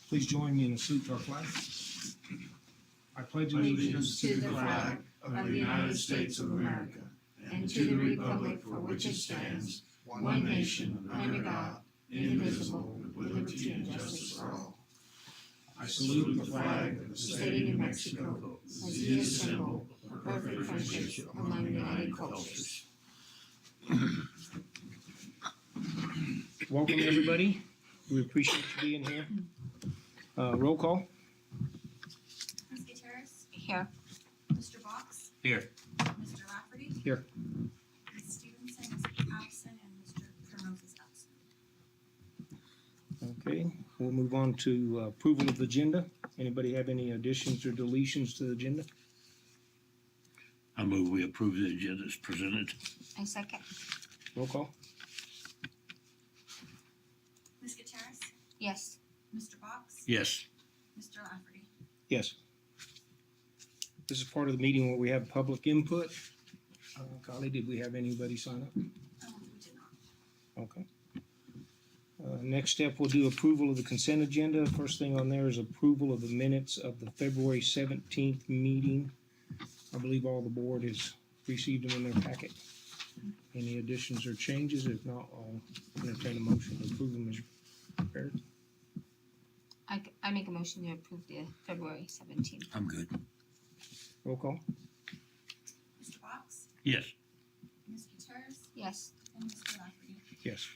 Please join me in a salute to our flag. I pledge Allegiance to the flag of the United States of America and to the republic for which it stands, one nation, under God, indivisible, with liberty and justice for all. I salute the flag of the state of New Mexico as the symbol of perfect friendship among united cultures. Welcome, everybody. We appreciate you being here. Roll call. Ms. Gutierrez? Here. Mr. Box? Here. Mr. Lafferty? Here. Ms. Stevenson is absent and Mr. Kermode is absent. Okay, we'll move on to approval of the agenda. Anybody have any additions or deletions to the agenda? I move we approve the agenda as presented. I second. Roll call. Ms. Gutierrez? Yes. Mr. Box? Yes. Mr. Lafferty? Yes. This is part of the meeting where we have public input. Kylie, did we have anybody sign up? We did not. Okay. Next step, we'll do approval of the consent agenda. First thing on there is approval of the minutes of the February 17th meeting. I believe all the board has received them in their packet. Any additions or changes? If not, I'll entertain a motion to approve them as prepared. I make a motion to approve the February 17th. I'm good. Roll call. Mr. Box? Yes. Ms. Gutierrez? Yes. And Mr. Lafferty? Yes.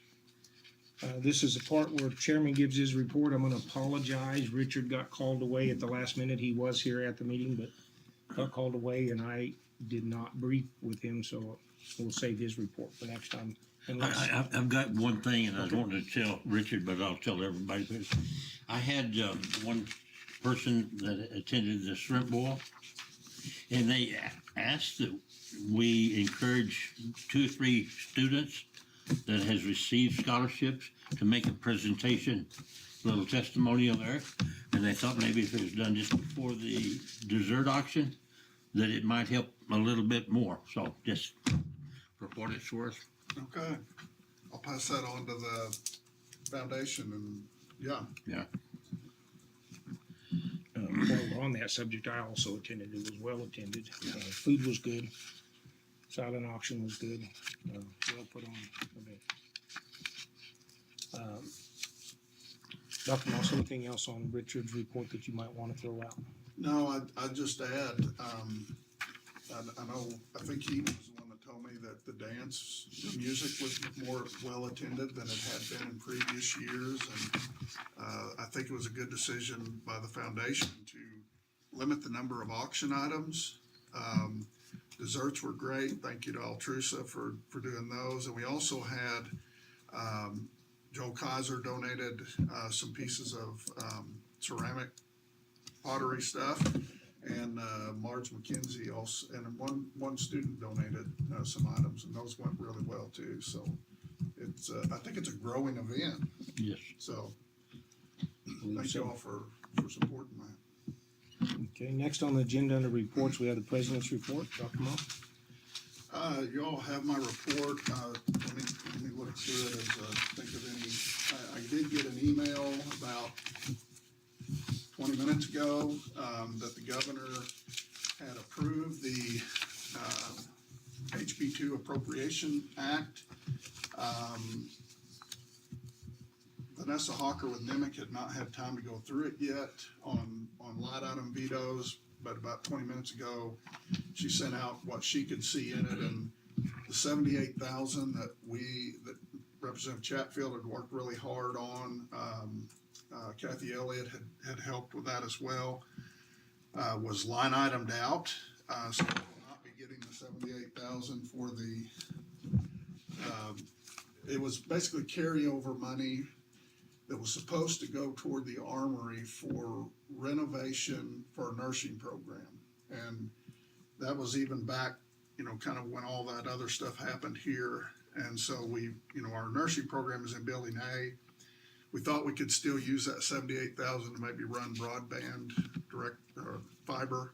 This is the part where chairman gives his report. I'm going to apologize. Richard got called away at the last minute. He was here at the meeting, but got called away, and I did not brief with him, so we'll save his report for next time. I've got one thing, and I was wanting to tell Richard, but I'll tell everybody this. I had one person that attended the shrimp boil, and they asked that we encourage 2 or 3 students that has received scholarships to make a presentation, a little testimonial there. And they thought maybe if it was done just before the dessert auction, that it might help a little bit more. So just for what it's worth. Okay, I'll pass that on to the foundation and, yeah. While we're on that subject, I also attended. It was well attended. Food was good. Silent auction was good. Well put on event. Dr. Moss, anything else on Richard's report that you might want to throw out? No, I'd just add, I think he was the one that told me that the music was more well attended than it had been in previous years. And I think it was a good decision by the foundation to limit the number of auction items. Desserts were great. Thank you to Altrusa for doing those. And we also had Joel Kaiser donated some pieces of ceramic pottery stuff, and Marge McKenzie also, and one student donated some items, and those went really well too. So it's I think it's a growing event. Yes. So thank you all for supporting that. Okay, next on the agenda under reports, we have the president's report. Dr. Moss? You all have my report. Let me look through it as think of any. I did get an email about 20 minutes ago that the governor had approved the HB2 Appropriation Act. Vanessa Hawker with NIMIC had not had time to go through it yet on light item vetoes, but about 20 minutes ago, she sent out what she could see in it, and the $78,000 that Representative Chatfield had worked really hard on. Kathy Elliott had helped with that as well. Was line itemed out, so we will not be getting the $78,000 for the. It was basically carryover money that was supposed to go toward the Armory for renovation for a nursing program. And that was even back, kind of when all that other stuff happened here. And so our nursing program is in Building A. We thought we could still use that $78,000 to maybe run broadband direct fiber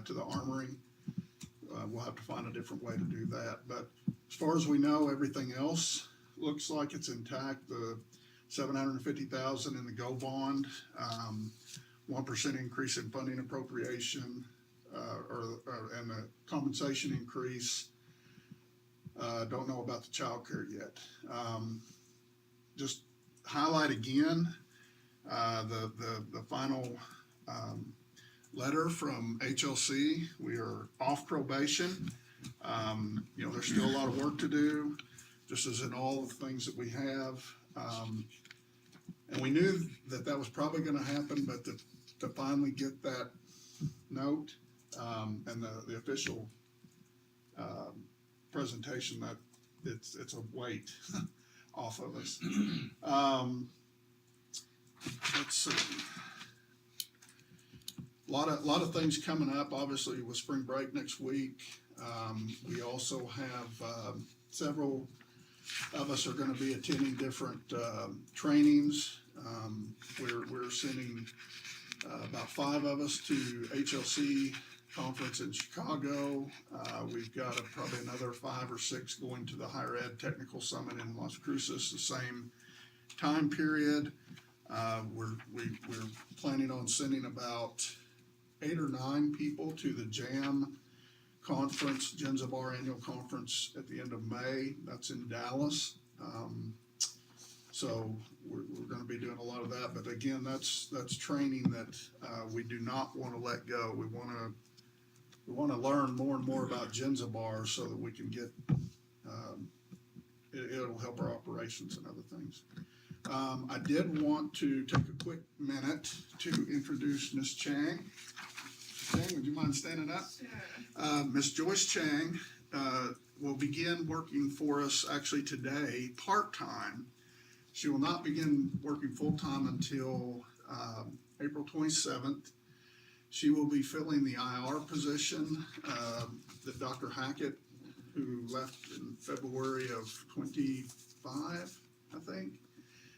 to the Armory. We'll have to find a different way to do that. But as far as we know, everything else looks like it's intact. $750,000 in the GO bond, 1% increase in funding appropriation, and the compensation increase. Don't know about the child care yet. Just highlight again, the final, letter from HLC. We are off probation. There's still a lot of work to do, just as in all the things that we have. And we knew that was probably gonna happen, but to finally get that note, and the official, presentation, that it's a weight off of us. Let's see. A lot of things coming up, obviously with spring break next week. We also have, several of us are gonna be attending different, trainings. We're sending, about 5 of us to HLC conference in Chicago. We've got probably another 5 or 6 going to the Higher Ed Technical Summit in Las Cruces, the same time period. We're planning on sending about 8 or 9 people to the JAM conference, Genzabar Annual Conference, at the end of May. That's in Dallas. So we're going to be doing a lot of that. But again, that's training that we do not want to let go. We want to learn more and more about Genzabar so that we can get. It'll help our operations and other things. I did want to take a quick minute to introduce Ms. Chang. Chang, would you mind standing up? Sure. Ms. Joyce Chang will begin working for us actually today, part-time. She will not begin working full-time until April 27th. She will be filling the IR position that Dr. Hackett, who left in February of 25, I think.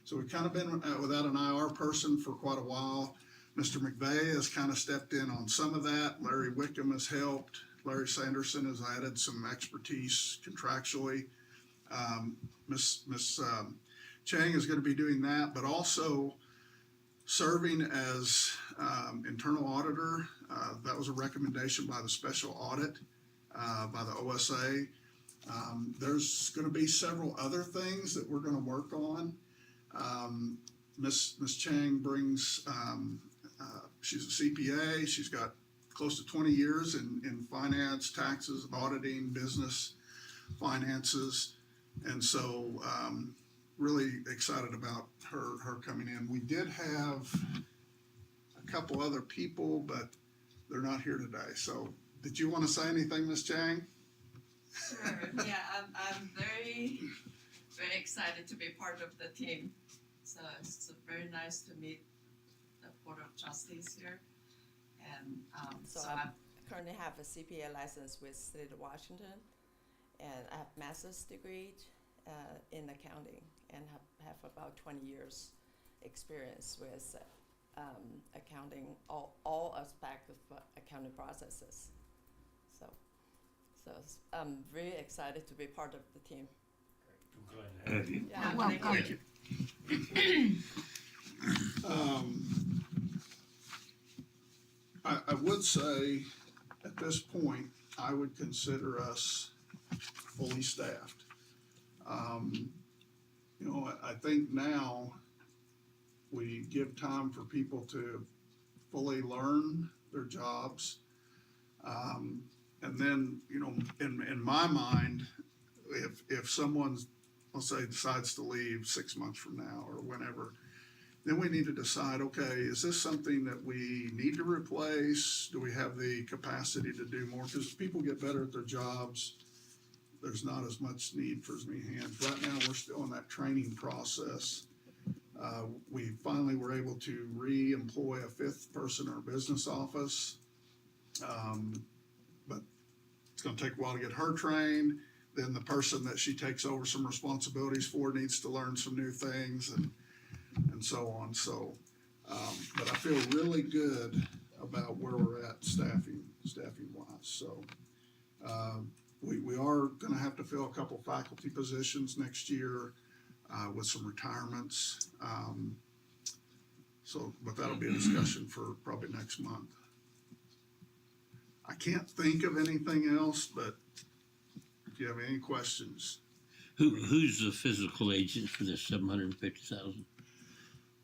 So we've kind of been without an IR person for quite a while. Mr. McVeigh has kind of stepped in on some of that. Larry Wickham has helped. Larry Sanderson has added some expertise contractually. Ms. Chang is going to be doing that, but also serving as internal auditor. That was a recommendation by the special audit, by the OSA. There's going to be several other things that we're going to work on. Ms. Chang brings, she's a CPA. She's got close to 20 years in finance, taxes, auditing, business finances. And so really excited about her coming in. We did have a couple other people, but they're not here today. So did you want to say anything, Ms. Chang? Sure. Yeah, I'm very excited to be part of the team. So it's very nice to meet the Board of Trustees here. And So I currently have a CPA license with State of Washington, and I have master's degree in accounting, and have about 20 years experience with accounting, all aspects of accounting processes. So I'm very excited to be part of the team. I'm glad to have you. Yeah, welcome. thank you. I would say at this point, I would consider us fully staffed. I think now we give time for people to fully learn their jobs. And then, in my mind, if someone's, I'll say, decides to leave 6 months from now or whenever, then we need to decide, okay, is this something that we need to replace? Do we have the capacity to do more? Because people get better at their jobs, there's not as much need for as many hands. Right now, we're still in that training process. We finally were able to re-employ a 5th person in our business office. But it's going to take a while to get her trained. Then the person that she takes over some responsibilities for needs to learn some new things and so on. So, but I feel really good about where we're at staffing wise. So, we are going to have to fill a couple faculty positions next year. with some retirements. But that'll be a discussion for probably next month. I can't think of anything else, but if you have any questions. Who's the physical agent for this 750,000?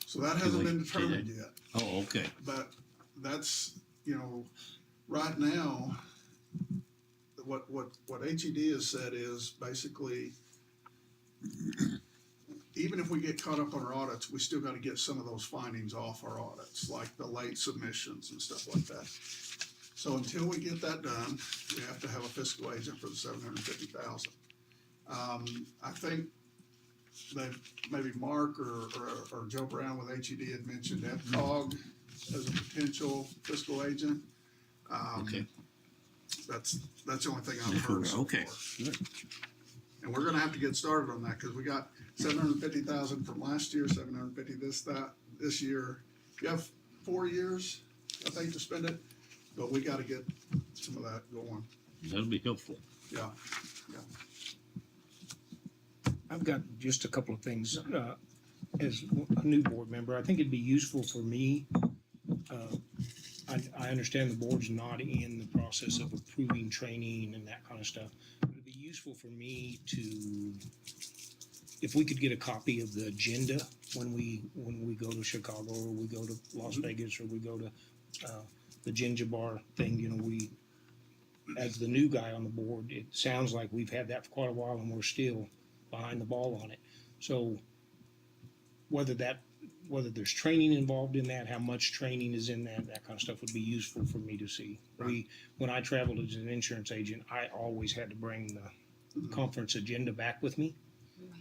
So that hasn't been determined yet, Oh, okay. but that's, right now, what HED has said is basically, even if we get caught up on our audits, we still gotta get some of those findings off our audits, like the late submissions and stuff like that. So until we get that done, we have to have a fiscal agent for the 750,000. I think that maybe Mark or Joe Brown with HED had mentioned FCOG as a potential fiscal agent. Okay. That's the only thing I've heard so Okay. far. And we're gonna have to get started on that, because we got 750,000 from last year, 750 this year. You have 4 years, I think, to spend it, but we gotta get some of that going. That'll be helpful. Yeah. I've got just a couple of things. As a new board member, I think it'd be useful for me. I understand the board's not in the process of approving training and that kind of stuff. It'd be useful for me to, if we could get a copy of the agenda when we go to Chicago, or we go to Las Vegas, or we go to the Ginger Bar thing. We, as the new guy on the board, it sounds like we've had that for quite a while and we're still behind the ball on it. So whether there's training involved in that, how much training is in that kind of stuff would be useful for me to see. Right. When I traveled as an insurance agent, I always had to bring the conference agenda back with me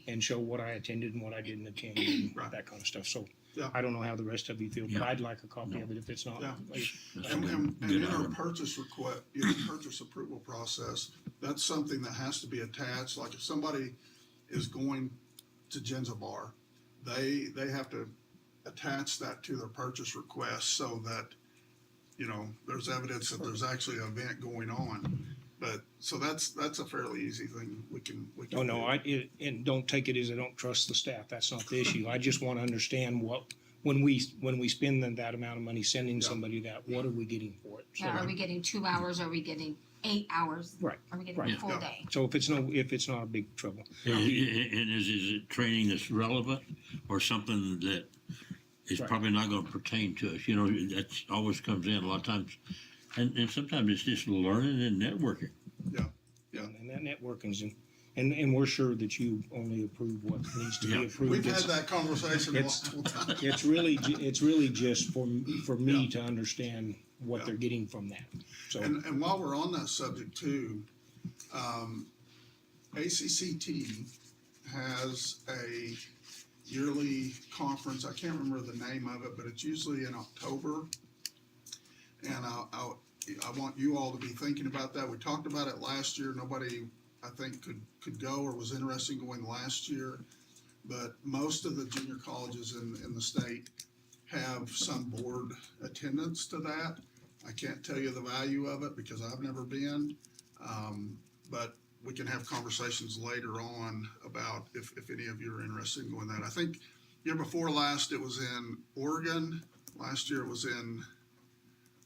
and show what I attended and what I didn't attend and Right. that kind of stuff. So Yeah. I don't know how the rest of you feel, but Yeah. I'd like a copy of it if it's not. Yeah. That's And, a and good in our item. purchase purchase approval process, that's something that has to be attached. Like if somebody is going to Genzabar, they have to attach that to their purchase request so that, there's evidence that there's actually an event going on. But, so that's a fairly easy thing we can Oh, no, do. and don't take it as I don't trust the staff. That's not the issue. I just want to understand when we spend that amount of money sending Yeah. somebody that, what are we getting for it? So, Yeah, are we getting 2 hours? Are we getting 8 hours? Right, Are we getting right. a full Yeah. day? so if it's not a big trouble. And is it training that's relevant or something that is Right. probably not going to pertain to us? That always comes in a lot of times. And sometimes it's just learning and networking. Yeah. And that networking's and we're sure that you only approve what needs to Yeah. be approved. We've had It's- that conversation it's- multiple times. It's really just for me Yeah. to understand what Yeah. they're getting from that. So, And while we're on that subject too, ACCT has a yearly conference. I can't remember the name of it, but it's usually in October. And I want you all to be thinking about that. We talked about it last year. Nobody, I think, could go or was interested in going last year. But most of the junior colleges in the state have some board attendance to that. I can't tell you the value of it because I've never been. But we can have conversations later on about if any of you are interested in going that. I think year before last it was in Oregon. Last year it was in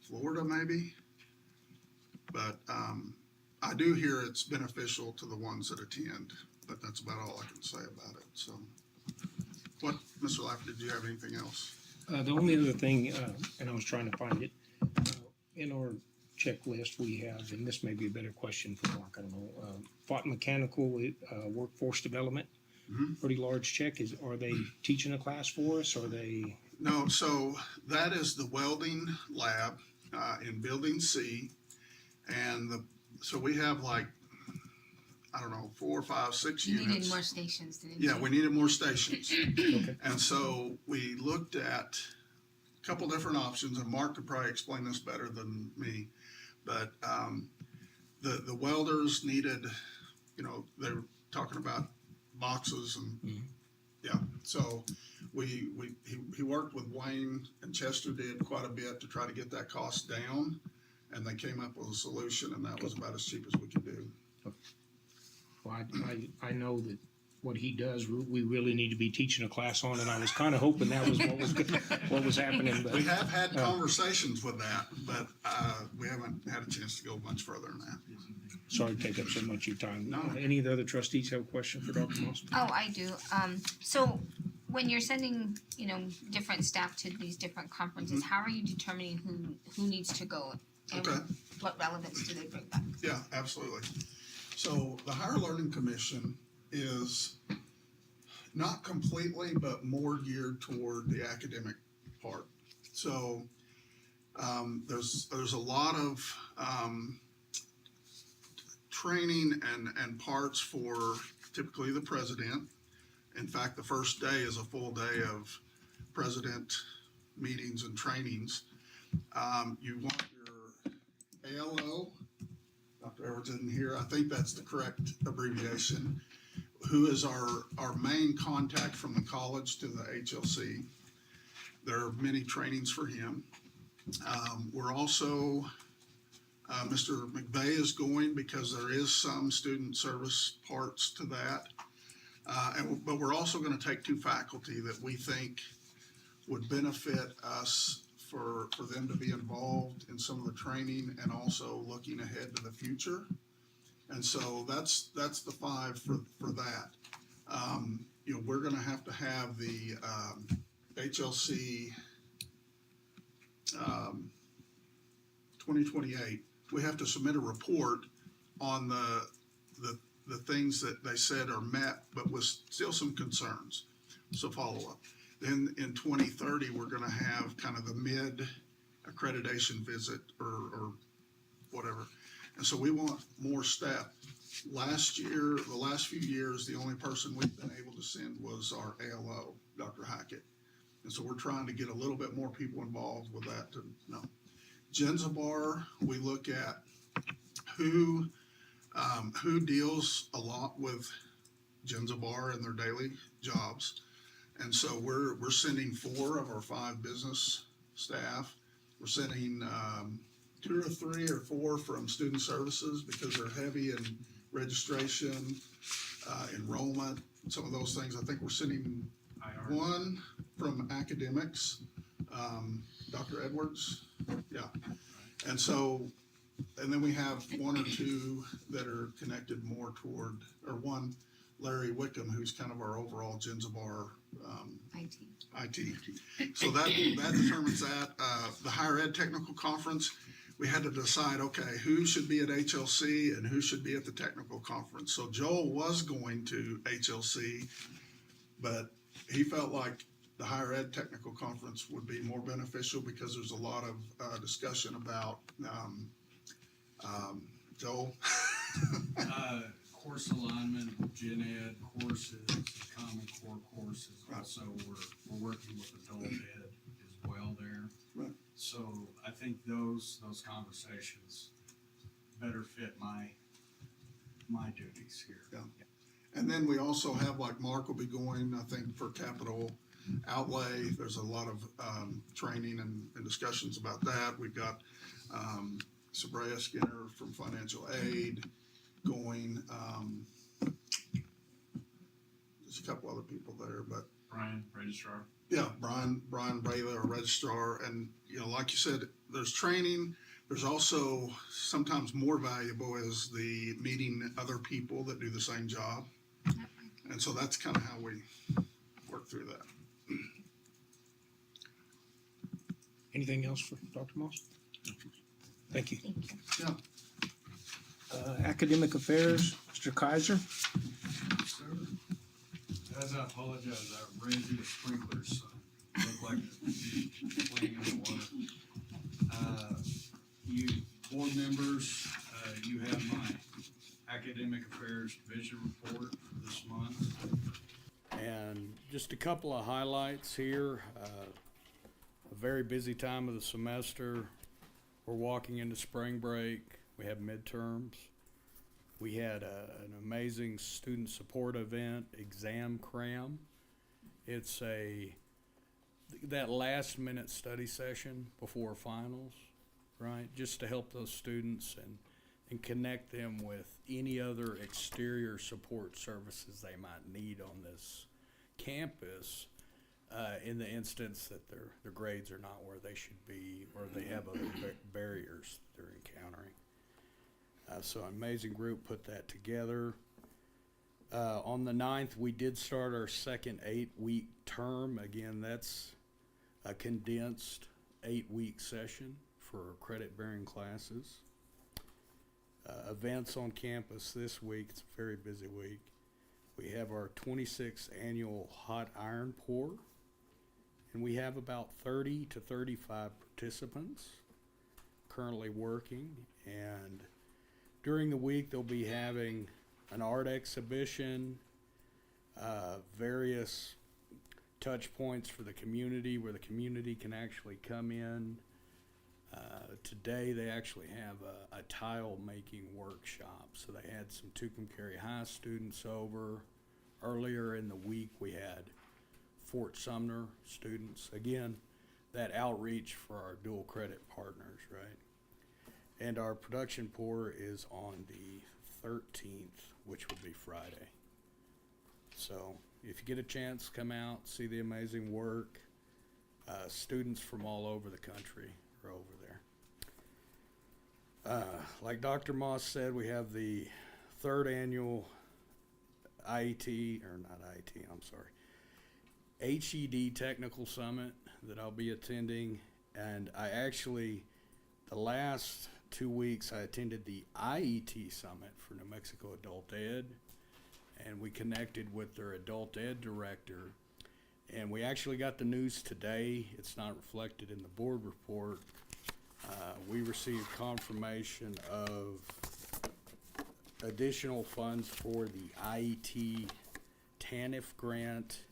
Florida maybe. But I do hear it's beneficial to the ones that attend, but that's about all I can say about it. So, what, Mr. Lapp, did you have anything else? the only other thing, and I was trying to find it, in our checklist we have, and this may be a better question for Mark, I don't know, Fought Mechanical Workforce Development, Mhm. pretty large check. Are they teaching a class for us? Are they? No, so that is the welding lab in Building C, and so we have like, I don't know, 4, 5, 6 You units. needed more stations, didn't you? Yeah, we needed more stations. Okay. And so we looked at a couple different options, and Mark could probably explain this better than me. But the welders needed, they were talking about boxes and, Mhm. yeah. So he worked with Wayne and Chester did quite a bit to try to get that cost down. And they came up with a solution, and that was about as cheap as we could do. Well, I know that what he does, we really need to be teaching a class on, and I was kind of hoping that was what was happening, but. We have had conversations with that, but, we haven't had a chance to go much further than that. Sorry to take up so much of your time. No. Any of the other trustees have a question for Dr. Moss? Oh, I do. So when you're sending, different staff to these different conferences, how are you determining who needs to go? And Okay. what relevance do they bring back? Yeah, absolutely. So the Higher Learning Commission is not completely, but more geared toward the academic part. So there's a lot of training and parts for typically the president. In fact, the first day is a full day of president meetings and trainings. You want your ALO, Dr. Edwards isn't here, I think that's the correct abbreviation, who is our main contact from the college to the HLC. There are many trainings for him. We're also, Mr. McVeigh is going because there is some student service parts to that. But we're also going to take two faculty that we think would benefit us for them to be involved in some of the training and also looking ahead to the future. And so that's the five for that. We're going to have the HLC 2028. We have to submit a report on the things that they said are met, but with still some concerns. So follow up. Then in 2030, we're going to have kind of the mid accreditation visit or whatever. And so we want more staff. The last few years, the only person we've been able to send was our ALO, Dr. Hackett. And so we're trying to get a little bit more people involved with that to know. Genzabar, we look at who deals a lot with Genzabar in their daily jobs. And so we're sending 4 of our 5 business staff. We're sending 2 or 3 or 4 from student services because they're heavy in registration, enrollment, some of those things. I think we're sending 1 from academics, Dr. Edwards. Yeah. And so, and then we have 1 or 2 that are connected more toward, or 1, Larry Wickham, who's kind of our overall Genzabar IT. So that determines that. The Higher Ed Technical Conference, we had to decide, okay, who should be at HLC and who should be at the technical conference. So Joel was going to HLC, but he felt like the Higher Ed Technical Conference would be more beneficial because there's a lot of discussion about, Joel? Course alignment, gen ed courses, common core courses. Right. Also, we're working with adult ed as well there. Right. So I think those conversations better fit my duties here. Yeah. And then we also have, like, Mark will be going, I think, for capital outlay. There's a lot of training and discussions about that. We've got Sabrea Skinner from financial aid going. There's a couple other people there, but Brian, registrar. yeah, Brian Braylor, our registrar, and like you said, there's training. There's also sometimes more valuable is the meeting other people that do the same job, and so that's kind of how we work through that. Anything else for Dr. Moss? Thank you. Thank you. Yeah. Academic Affairs, Mr. Kaiser. Sir, as I apologize, I ran through the sprinklers, so it looked like playing in the water. You board members, you have my Academic Affairs Division report for this month. And just a couple of highlights here. A very busy time of the semester. We're walking into spring break. We have midterms. We had an amazing student support event, Exam Cram. It's that last minute study session before finals, right? Just to help those students. And and connect them with any other exterior support services they might need on this campus in the instance that their grades are not where they should be or they have other barriers they're encountering. So an amazing group put that together. On the 9th, we did start our second 8-week term. Again, that's a condensed 8-week session for credit-bearing classes. Events on campus this week, it's a very busy week. We have our 26th annual hot iron pour, and we have about 30 to 35 participants currently working. And during the week, they'll be having an art exhibition, various touch points for the community where the community can actually come in. Today they actually have a tile making workshop. So they had some Tucumcari High students over. Earlier in the week we had Fort Sumner students. Again, that outreach for our dual credit partners, right? And our production pour is on the 13th, which would be Friday. So if you get a chance, come out, see the amazing work. Students from all over the country are over there. Like Dr. Moss said, we have the 3rd annual IET, or not IET, I'm sorry, HED Technical Summit that I'll be attending. And I actually, the last 2 weeks, I attended the IET Summit for New Mexico Adult Ed, and we connected with their Adult Ed director. And we actually got the news today. It's not reflected in the board report. We received confirmation of additional funds for the IET TANF grant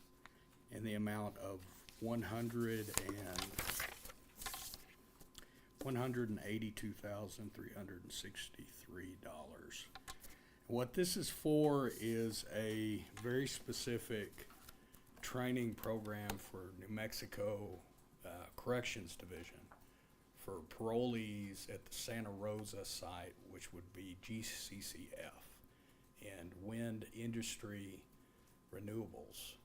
in the amount of $182,363. What this is for is a very specific training program for New Mexico Corrections Division for parolees at the Santa Rosa site, which would be GCCF, and Wind Industry Renewables.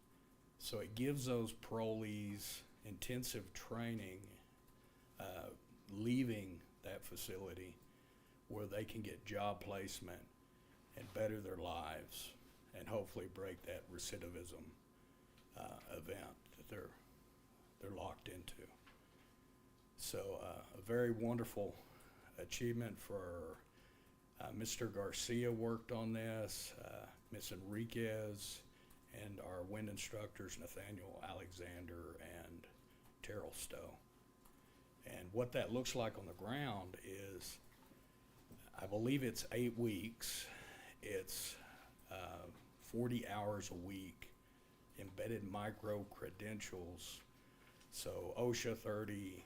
So it gives those parolees intensive training leaving that facility where they can get job placement and better their lives and hopefully break that recidivism event that they're locked into. So a very wonderful achievement for Mr. Garcia worked on this, Ms. Enriquez, and our wind instructors, Nathaniel Alexander and Terrell Stowe. And what that looks like on the ground is, I believe it's 8 weeks. It's 40 hours a week, embedded micro credentials. So OSHA 30,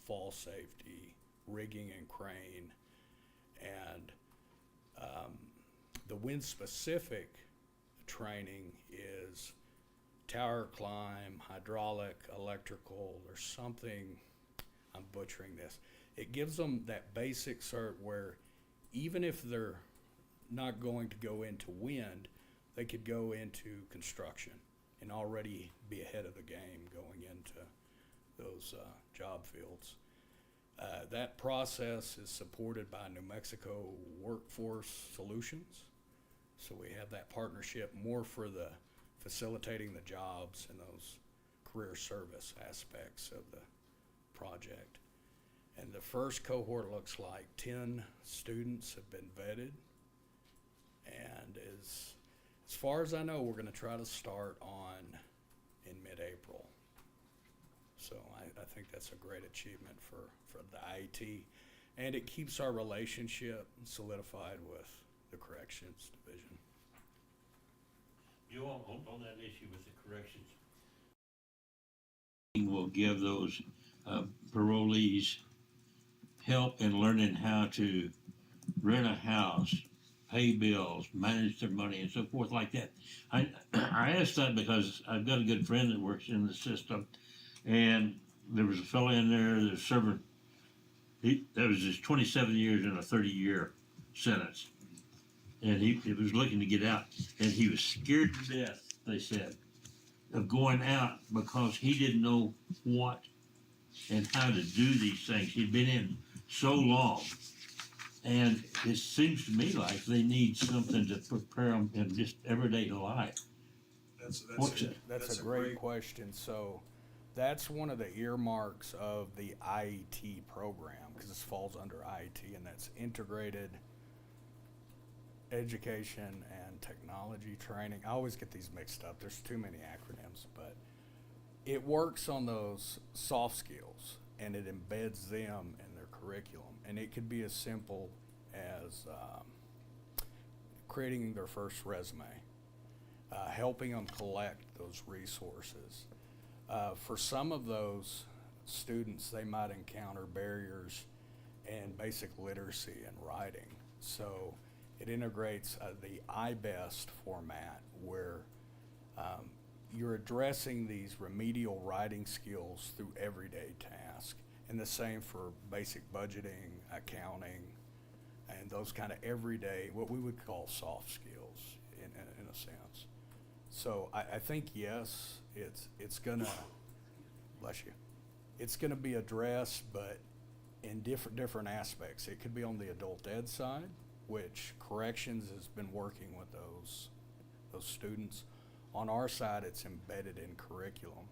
fall safety, rigging and crane, and the wind specific training is tower climb, hydraulic, electrical. There's something, I'm butchering this. It gives them that basic cert where even if they're not going to go into wind, they could go into construction and already be ahead of the game going into those job fields. That process is supported by New Mexico Workforce Solutions. So we have that partnership more for the facilitating the jobs and those career service aspects of the project. And the first cohort looks like 10 students have been vetted. And as far as I know, we're going to try to start on in mid-April. So I think that's a great achievement for the IET. And it keeps our relationship solidified with the Corrections Division. You on that issue with the corrections, will give those parolees help in learning how to rent a house, pay bills, manage their money, and so forth like that. I asked that because I've got a good friend that works in the system, and there was a fellow in there that was serving that was his 27 years and a 30-year sentence. And he was looking to get out, and he was scared to death, they said, of going out because he didn't know what and how to do these things. He'd been in so long. And it seems to me like they need something to prepare them in just everyday life. That's a great question. So that's one of the earmarks of the IET program, because this falls under IET, and that's integrated education and technology training. I always get these mixed up. There's too many acronyms, but it works on those soft skills and it embeds them in their curriculum. And it could be as simple as creating their first resume, helping them collect those resources. For some of those students, they might encounter barriers in basic literacy and writing. So it integrates the iBest format where you're addressing these remedial writing skills through everyday tasks. And the same for basic budgeting, accounting, and those kind of everyday, what we would call soft skills in a sense. So I think, yes, it's gonna, bless you, it's gonna be addressed, but in different aspects. It could be on the adult ed side, which corrections has been working with those students. On our side, it's embedded in curriculum.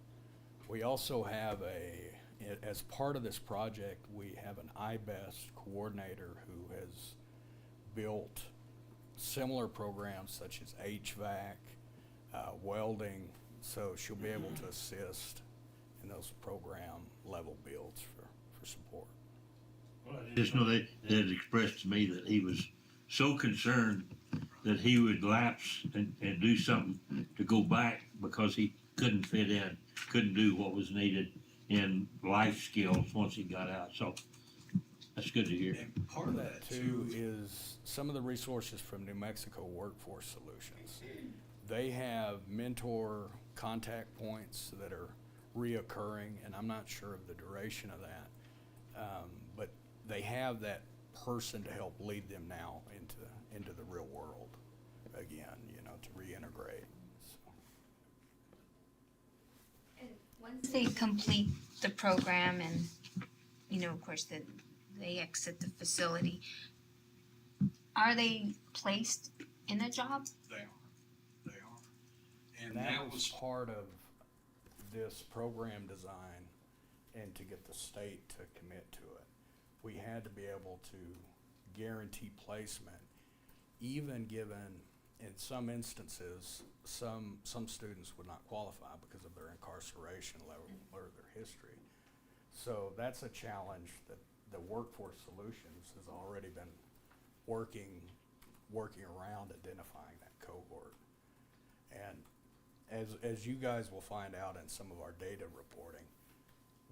We also have as part of this project, we have an iBest coordinator who has built similar programs such as HVAC, welding, so she'll be able to assist in those program level builds for support. Just know they had expressed to me that he was so concerned that he would lapse and do something to go back because he couldn't fit in, couldn't do what was needed in life skills once he got out. So that's good to hear. And part of that too is some of the resources from New Mexico Workforce Solutions. They have mentor contact points that are reoccurring, and I'm not sure of the duration of that, but they have that person to help lead them now into the real world again, to reintegrate. So. And once they complete the program and, of course, they exit the facility, are they placed in a job? They are. And that was part of this program design, and to get the state to commit to it. We had to be able to guarantee placement, even given, in some instances, some students would not qualify because of their incarceration level or their history. So that's a challenge that the Workforce Solutions has already been working around identifying that cohort. And as you guys will find out in some of our data reporting,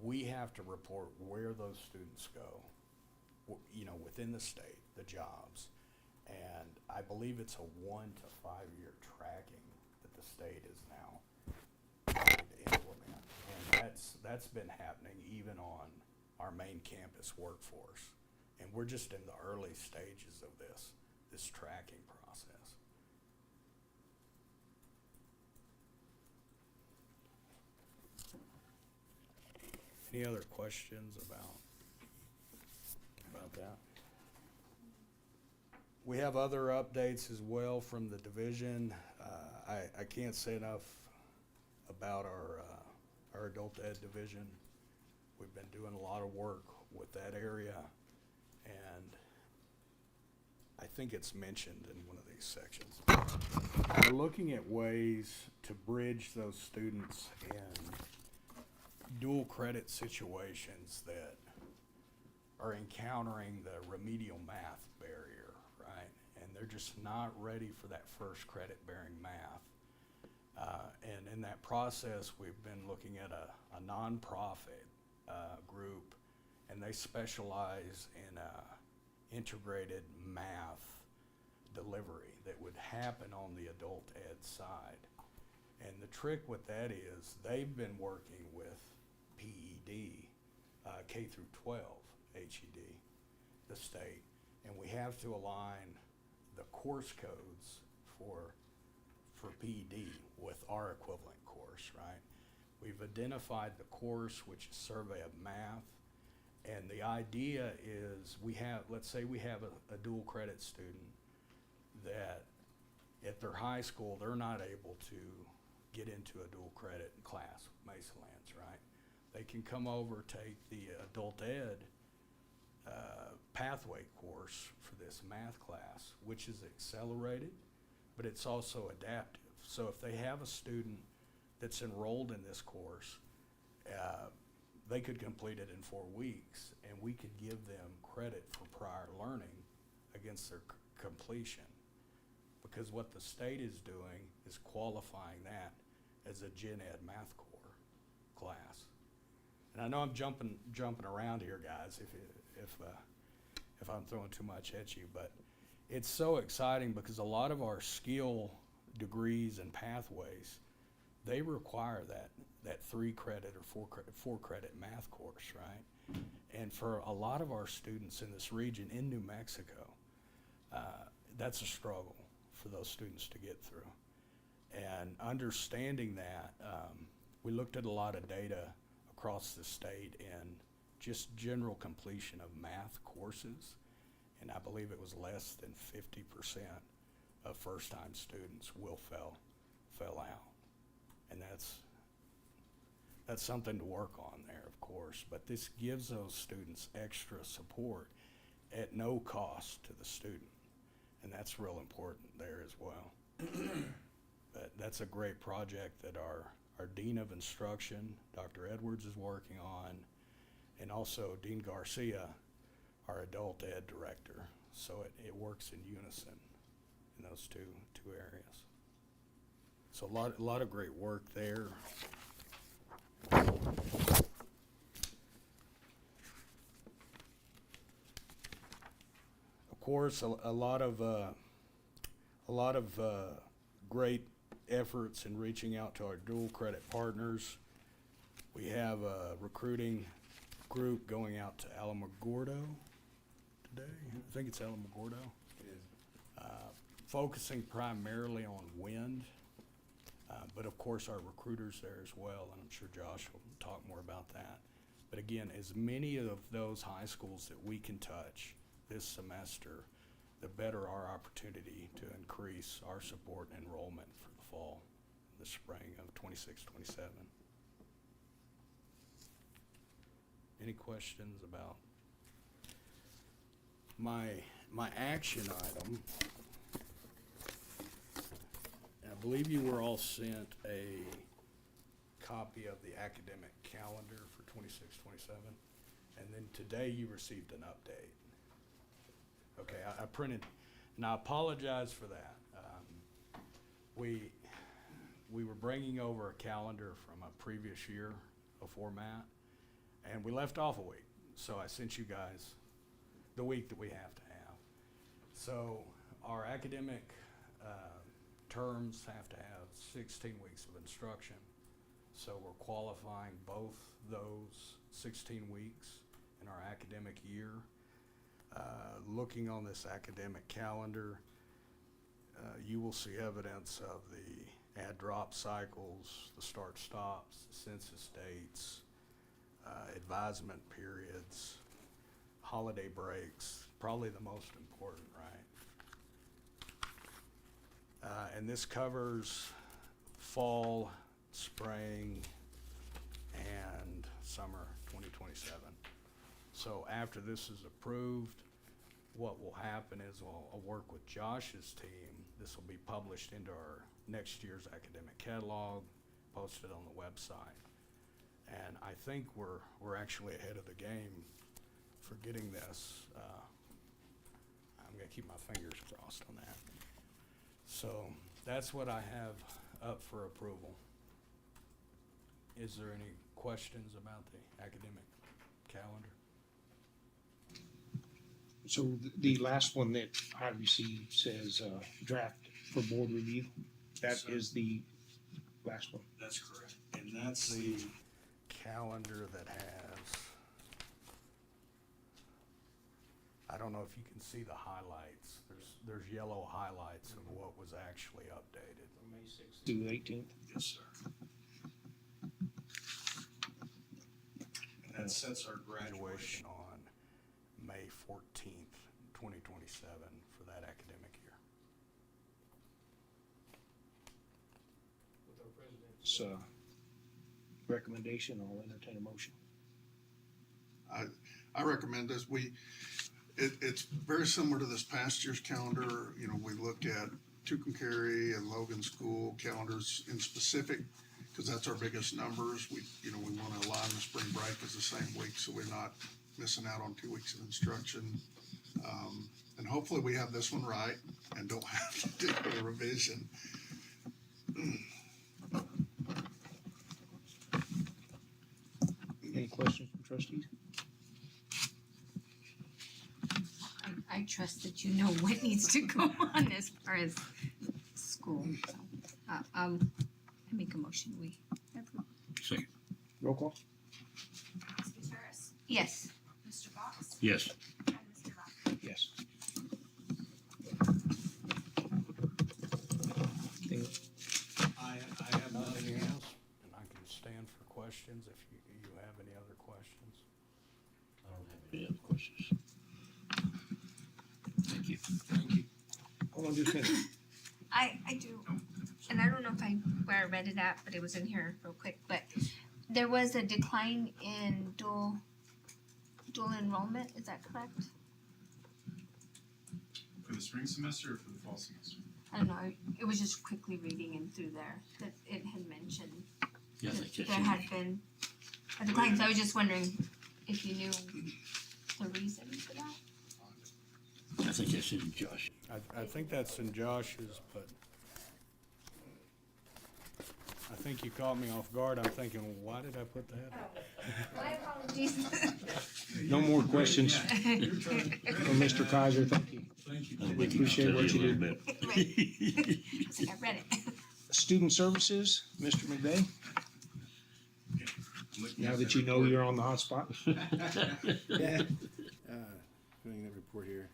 we have to report where those students go, within the state, the jobs. And I believe it's a 1 to 5 year tracking that the state is now trying to implement. And that's been happening even on our main campus workforce. And we're just in the early stages of this tracking process. Any other questions about that? We have other updates as well from the division. I can't say enough about our adult ed division. We've been doing a lot of work with that area, and I think it's mentioned in one of these sections. We're looking at ways to bridge those students in dual credit situations that are encountering the remedial math barrier, right? And they're just not ready for that first credit bearing math. And in that process, we've been looking at a nonprofit group, and they specialize in integrated math delivery that would happen on the adult ed side. And the trick with that is they've been working with PED, K through 12 HED, the state, and we have to align the course codes for PED with our equivalent course, right? We've identified the course, which is Survey of Math, and the idea is let's say we have a dual credit student that at their high school, they're not able to get into a dual credit class with Mesalands, right? They can come over, take the adult ed pathway course for this math class, which is accelerated, but it's also adaptive. So if they have a student that's enrolled in this course, they could complete it in 4 weeks, and we could give them credit for prior learning against their completion. Because what the state is doing is qualifying that as a Gen Ed Math Core class. And I know I'm jumping around here, guys, if I'm throwing too much at you, but it's so exciting because a lot of our skill degrees and pathways, they require that 3 credit or 4 credit math course, right? And for a lot of our students in this region in New Mexico, that's a struggle for those students to get through. And understanding that, we looked at a lot of data across the state and just general completion of math courses, and I believe it was less than 50% of first-time students will fail out. And that's something to work on there, of course, but this gives those students extra support at no cost to the student, and that's real important there as well. But that's a great project that our Dean of Instruction, Dr. Edwards, is working on, and also Dean Garcia, our Adult Ed Director. So it works in unison in those two areas. So a lot of great work there. Of course, a lot of great efforts in reaching out to our dual credit partners. We have a recruiting group going out to Alamogordo today. I think it's Alamogordo. It is. Focusing primarily on wind, but of course our recruiters there as well, and I'm sure Josh will talk more about that. But again, as many of those high schools that we can touch this semester, the better our opportunity to increase our support and enrollment for the fall, the spring of 26-27. Any questions about my action item? I believe you were all sent a copy of the academic calendar for 26-27, and then today you received an update. Okay, I printed, and I apologize for that. We were bringing over a calendar from a previous year, a format, and we left off a week. So I sent you guys the week that we have to have. So our academic terms have to have 16 weeks of instruction. So we're qualifying both those 16 weeks in our academic year. Looking on this academic calendar, you will see evidence of the add-drop cycles, the start-stops, the census dates, advisement periods, holiday breaks, probably the most important, right? And this covers fall, spring, and summer 2027. So after this is approved, what will happen is I'll work with Josh's team. This will be published into our next year's academic catalog, posted on the website. And I think we're actually ahead of the game for getting this. I'm gonna keep my fingers crossed on that. So that's what I have up for approval. Is there any questions about the academic calendar? So the last one that I received says, draft for board review. That is the last one. That's correct. And that's the, Calendar that has don't know if you can see the highlights. There's yellow highlights of what was actually updated. From May 6th through 18th. Yes, sir. And that sets our graduation. Graduation on May 14th, 2027 for that academic year. With our president's recommendation, I'll entertain a motion. I recommend this. It's very similar to this past year's calendar. You know, we look at Tucumcari and Logan School calendars in specific, because that's our biggest numbers. We want to align the spring break as the same week, so we're not missing out on 2 weeks of instruction. And hopefully we have this one right and don't have to do a revision. Any questions from trustees? I trust that you know what needs to go on as far as school. So, I make a motion. Second. Roll call? Ms. Gutierrez, Yes. Mr. Box, Yes. and Mr. Vaca. Yes. Thing- I have nothing else. And I can stand for questions if you have any other questions. I don't have any other questions. Thank you. Thank you. Hold on just a minute. I do, and I don't know where I read it at, but it was in here real quick. But there was a decline in dual enrollment. Is that correct? For the spring semester or for the fall semester? I don't know. It was just quickly reading in through there that it had mentioned Yeah, I that think that's there it. had been a decline. So I was just wondering if you knew the reason for that. I think that's it, Josh. I think that's in Josh's, but I think you caught me off guard. I'm thinking, why did I put that? My apologies. No more questions from Mr. Kaiser. Thank you. Thank you. I think We he can appreciate tell what you a you little do. bit. I was like, I read it. Student Services, Mr. McVeigh, now that you know you're on the hot spot. Doing the report here.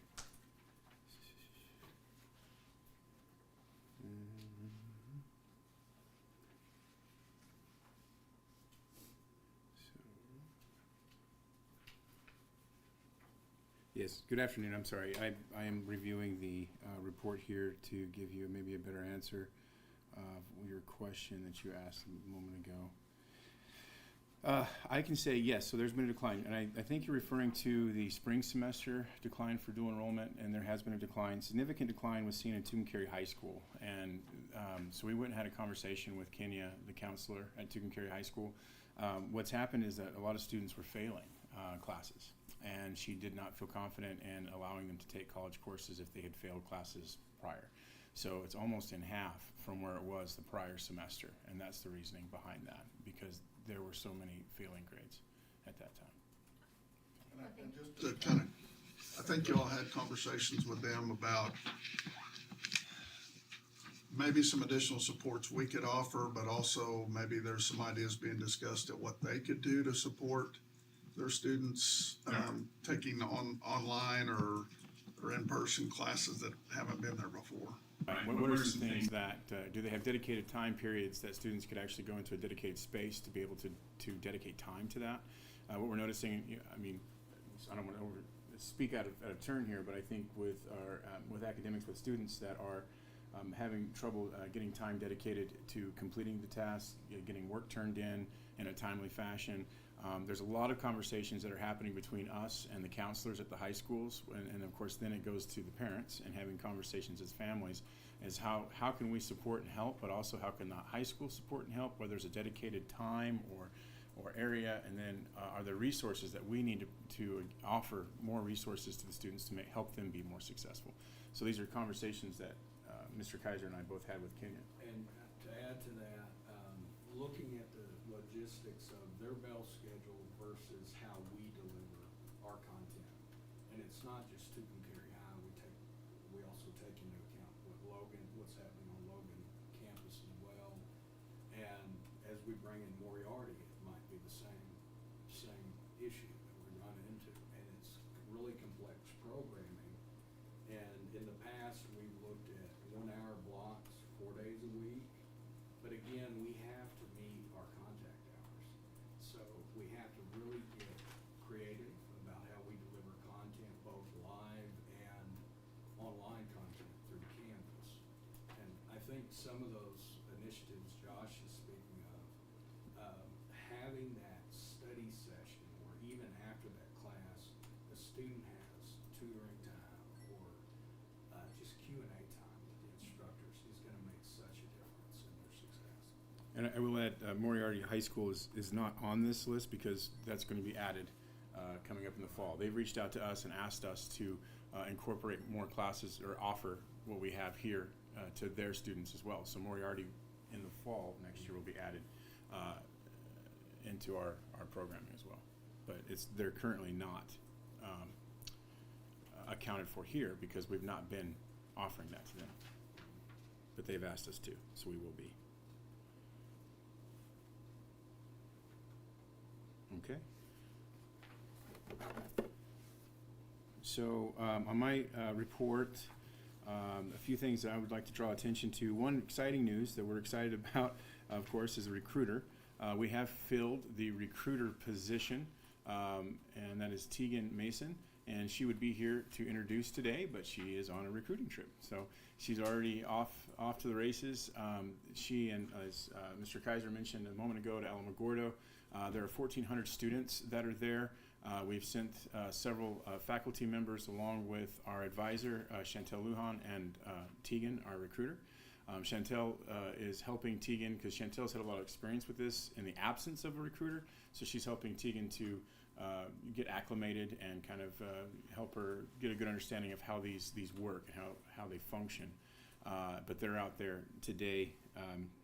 Yes, good afternoon. I'm sorry. I am reviewing the report here to give you maybe a better answer of your question that you asked a moment ago. I can say yes, so there's been a decline, and I think you're referring to the spring semester decline for dual enrollment, and there has been a decline. Significant decline was seen in Tucumcari High School, and so we went and had a conversation with Kenya, the counselor at Tucumcari High School. What's happened is that a lot of students were failing classes, and she did not feel confident in allowing them to take college courses if they had failed classes prior. So it's almost in half from where it was the prior semester, and that's the reasoning behind that, because there were so many failing grades at that time. And just to kind of, I think you all had conversations with them about maybe some additional supports we could offer, but also maybe there's some ideas being discussed at what they could do to support their students taking online or in-person classes that haven't been there before. What are some things that, do they have dedicated time periods that students could actually go into a dedicated space to be able to dedicate time to that? What we're noticing, I mean, I don't want to speak out of turn here, but I think with our, with academics, with students that are having trouble getting time dedicated to completing the tasks, getting work turned in a timely fashion, there's a lot of conversations that are happening between us and the counselors at the high schools, and of course then it goes to the parents and having conversations as families as how can we support and help, but also how can the high school support and help, whether there's a dedicated time or area, and then are there resources that we need to offer more resources to the students to help them be more successful. So these are conversations that Mr. Kaiser and I both had with Kenya. And to add to that, looking at the logistics of their bell schedule versus how we deliver our content. And it's not just Tucumcari High, we also take into account what's happening on Logan campus as well. And as we bring in Moriarty, it might be the same issue that we run into. And it's a really complex program In the past, we've looked at 1-hour blocks, 4 days a week, but again, we have to meet our contact hours. So we have to really get creative about how we deliver content, both live and online content through Canvas. And I think some of those initiatives Josh is speaking of, having that study session, or even after that class, the student has tutoring time or just Q&A time with the instructors is going to make such a difference in their success. And I will add, Moriarty High School is not on this list because that's going to be added coming up in the fall. They've reached out to us and asked us to incorporate more classes or offer what we have here to their students as well. So Moriarty in the fall next year will be added into our programming as well. But they're currently not accounted for here because we've not been offering that to them. But they've asked us to, so we will be. Okay. So on my report, a few things that I would like to draw attention to. One exciting news that we're excited about, of course, is a recruiter. We have filled the recruiter position, and that is Tegan Mason. And she would be here to introduce today, but she is on a recruiting trip. So she's already off to the races. She and, as Mr. Kaiser mentioned a moment ago, to Alamogordo, there are 1,400 students that are there. We've sent several faculty members along with our advisor, Chantel Lujan, and Tegan, our recruiter. Chantel is helping Tegan because Chantel's had a lot of experience with this in the absence of a recruiter. So she's helping Tegan to get acclimated and kind of help her get a good understanding of how these work and how they function. But they're out there today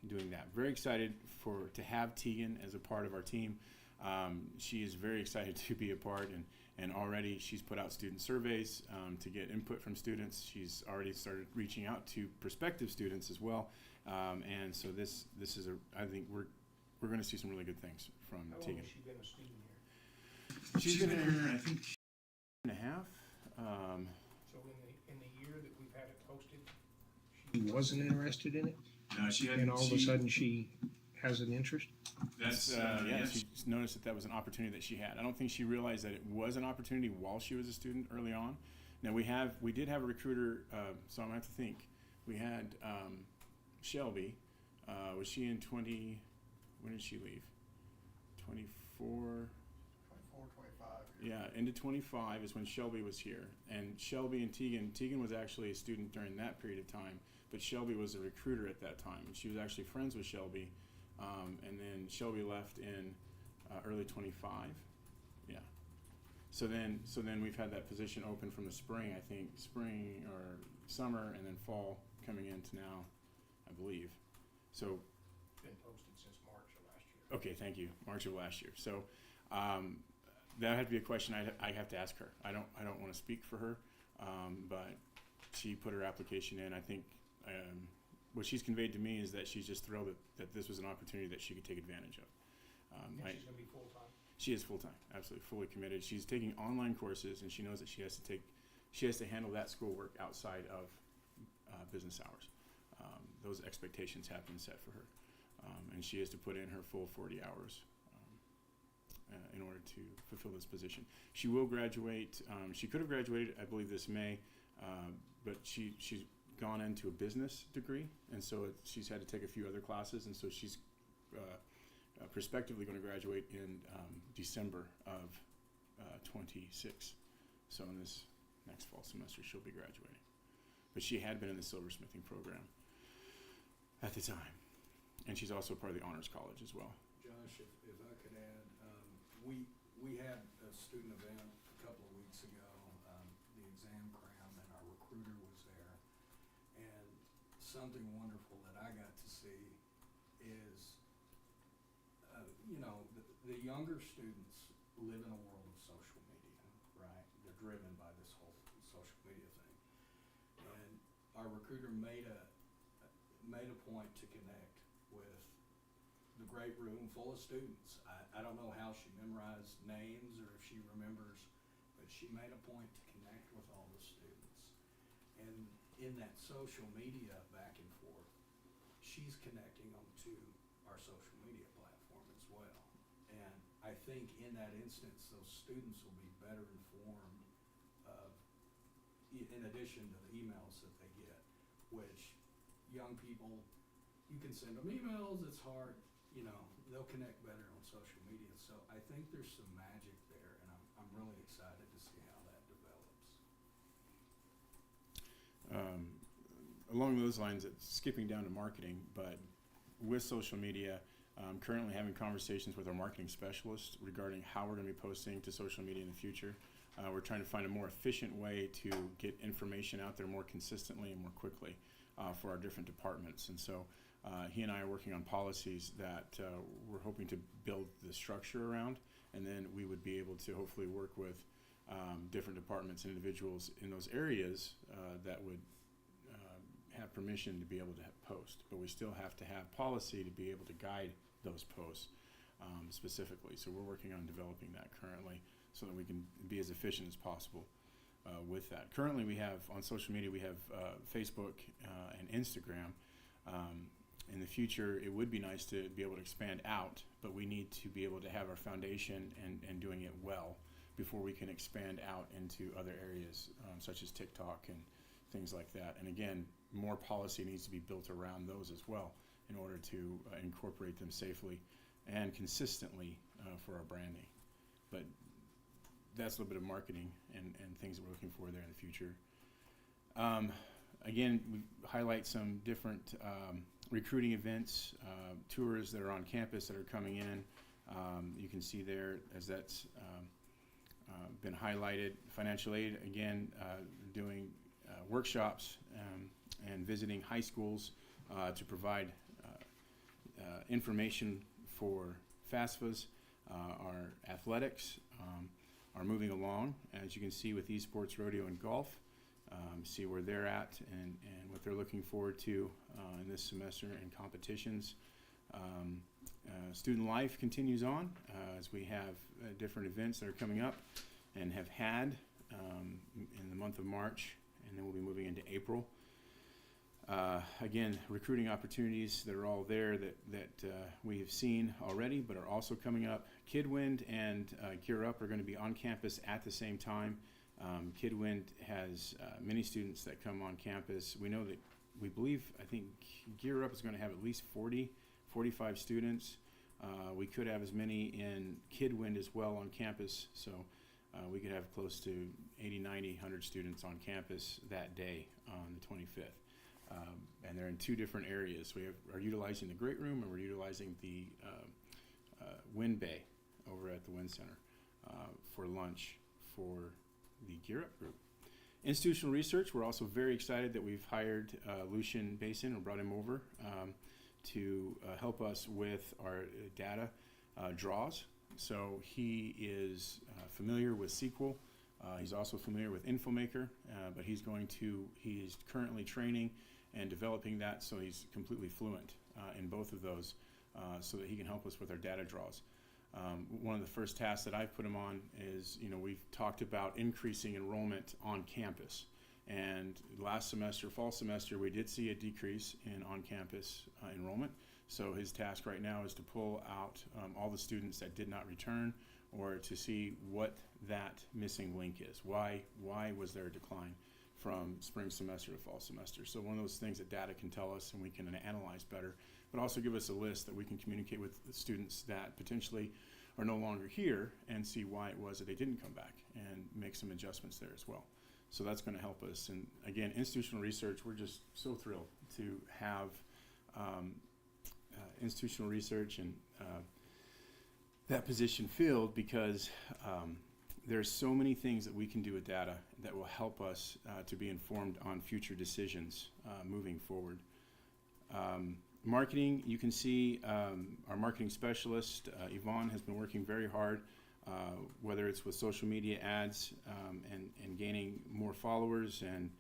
doing that. Very excited to have Tegan as a part of our team. She is very excited to be a part, and already she's put out student surveys to get input from students. She's already started reaching out to prospective students as well. And so this is I think we're going to see some really good things from How long Tegan. has she been a student here? She's been here, I think, and a half. So in the year that we've had it posted, she wasn't interested in it, no, she hadn't. and all of a sudden she has an interest? That's, Yeah, yes. she just noticed that was an opportunity that she had. I don't think she realized that it was an opportunity while she was a student early on. Now we did have a recruiter, so I'm gonna have to think. We had Shelby. Was she in when did she leave? 24. 24, 25. Yeah, into 25 is when Shelby was here. And Shelby and Tegan was actually a student during that period of time, but Shelby was a recruiter at that time. And she was actually friends with Shelby. And then Shelby left in early 25. Yeah. So then we've had that position open from the spring, I think, spring or summer, and then fall coming into now, I believe. So Been posted since March of last year. okay, thank you. March of last year. So that had to be a question I have to ask her. I don't want to speak for her, but she put her application in. I think what she's conveyed to me is that she's just thrilled that this was an opportunity that she could take advantage of. And she's gonna be full-time? She is full-time, absolutely, fully committed. She's taking online courses, and she knows that she has to handle that schoolwork outside of business hours. Those expectations have been set for her, and she has to put in her full 40 hours in order to fulfill this position. She will graduate. She could have graduated, I believe, this May, but she's gone into a business degree, and so she's had to take a few other classes, and so she's prospectively going to graduate in December of 26. So in this next fall semester, she'll be graduating. But she had been in the silversmithing program at the time, and she's also part of the honors college as well. Josh, if I could add, we had a student event a couple of weeks ago, the exam cram, and our recruiter was there. And something wonderful that I got to see is, the younger students live in a world of social media, right? They're driven by this whole social media thing. And our recruiter made a point to connect with the great room full of students. I don't know how she memorized names or if she remembers, but she made a point to connect with all the students. And in that social media back and forth, she's connecting them to our social media platform as well. And I think in that instance, those students will be better informed of, in addition to the emails that they get, which young people, you can send them emails, it's hard, you know, they'll connect better on social media. So I think there's some magic there, and I'm really excited to see how that develops. Along those lines, it's skipping down to marketing, but with social media, currently having conversations with our marketing specialists regarding how we're going to be posting to social media in the future. We're trying to find a more efficient way to get information out there more consistently and more quickly for our different departments. And so he and I are working on policies that we're hoping to build the structure around, and then we would be able to hopefully work with different departments and individuals in those areas that would have permission to be able to post. But we still have to have policy to be able to guide those posts specifically. So we're working on developing that currently so that we can be as efficient as possible with that. Currently we have, on social media, we have Facebook and Instagram. In the future, it would be nice to be able to expand out, but we need to be able to have our foundation and doing it well before we can expand out into other areas such as TikTok and things like that. And again, more policy needs to be built around those as well in order to incorporate them safely and consistently for our branding. But that's a little bit of marketing and things that we're looking for there in the future. Again, we highlight some different recruiting events, tours that are on campus that are coming in. You can see there as that's been highlighted. Financial aid, again, doing workshops and visiting high schools to provide information for FAFSAs. Our athletics are moving along, as you can see with esports, rodeo, and golf. See where they're at and what they're looking forward to in this semester in competitions. Student life continues on as we have different events that are coming up and have had in the month of March, and then we'll be moving into April. Again, recruiting opportunities that are all there that we have seen already, but are also coming up. Kidwind and Gear Up are going to be on campus at the same time. Kidwind has many students that come on campus. We know that, I think Gear Up is going to have at least 45 students. We could have as many in Kidwind as well on campus, so we could have close to 80, 90, 100 students on campus that day on the 25th. And they're in two different areas. We are utilizing the Great Room, and we're utilizing the Wind Bay over at the Wind Center for lunch for the Gear Up group. Institutional research, we're also very excited that we've hired Lucian Basin, or brought him over to help us with our data draws. So he is familiar with SQL. He's also familiar with Infomaker, but he is currently training and developing that, so he's completely fluent in both of those so that he can help us with our data draws. One of the first tasks that I've put him on is, we've talked about increasing enrollment on campus. And last semester, fall semester, we did see a decrease in on-campus enrollment. So his task right now is to pull out all the students that did not return, or to see what that missing link is. Why was there a decline from spring semester to fall semester? So one of those things that data can tell us and we can analyze better, but also give us a list that we can communicate with the students that potentially are no longer here and see why it was that they didn't come back and make some adjustments there as well. So that's going to help us. And again, institutional research, we're just so thrilled to have institutional research and that position filled, because there's so many things that we can do with data that will help us to be informed on future decisions moving forward. Marketing, you can see our marketing specialist, Yvonne, has been working very hard, whether it's with social media ads and gaining more followers and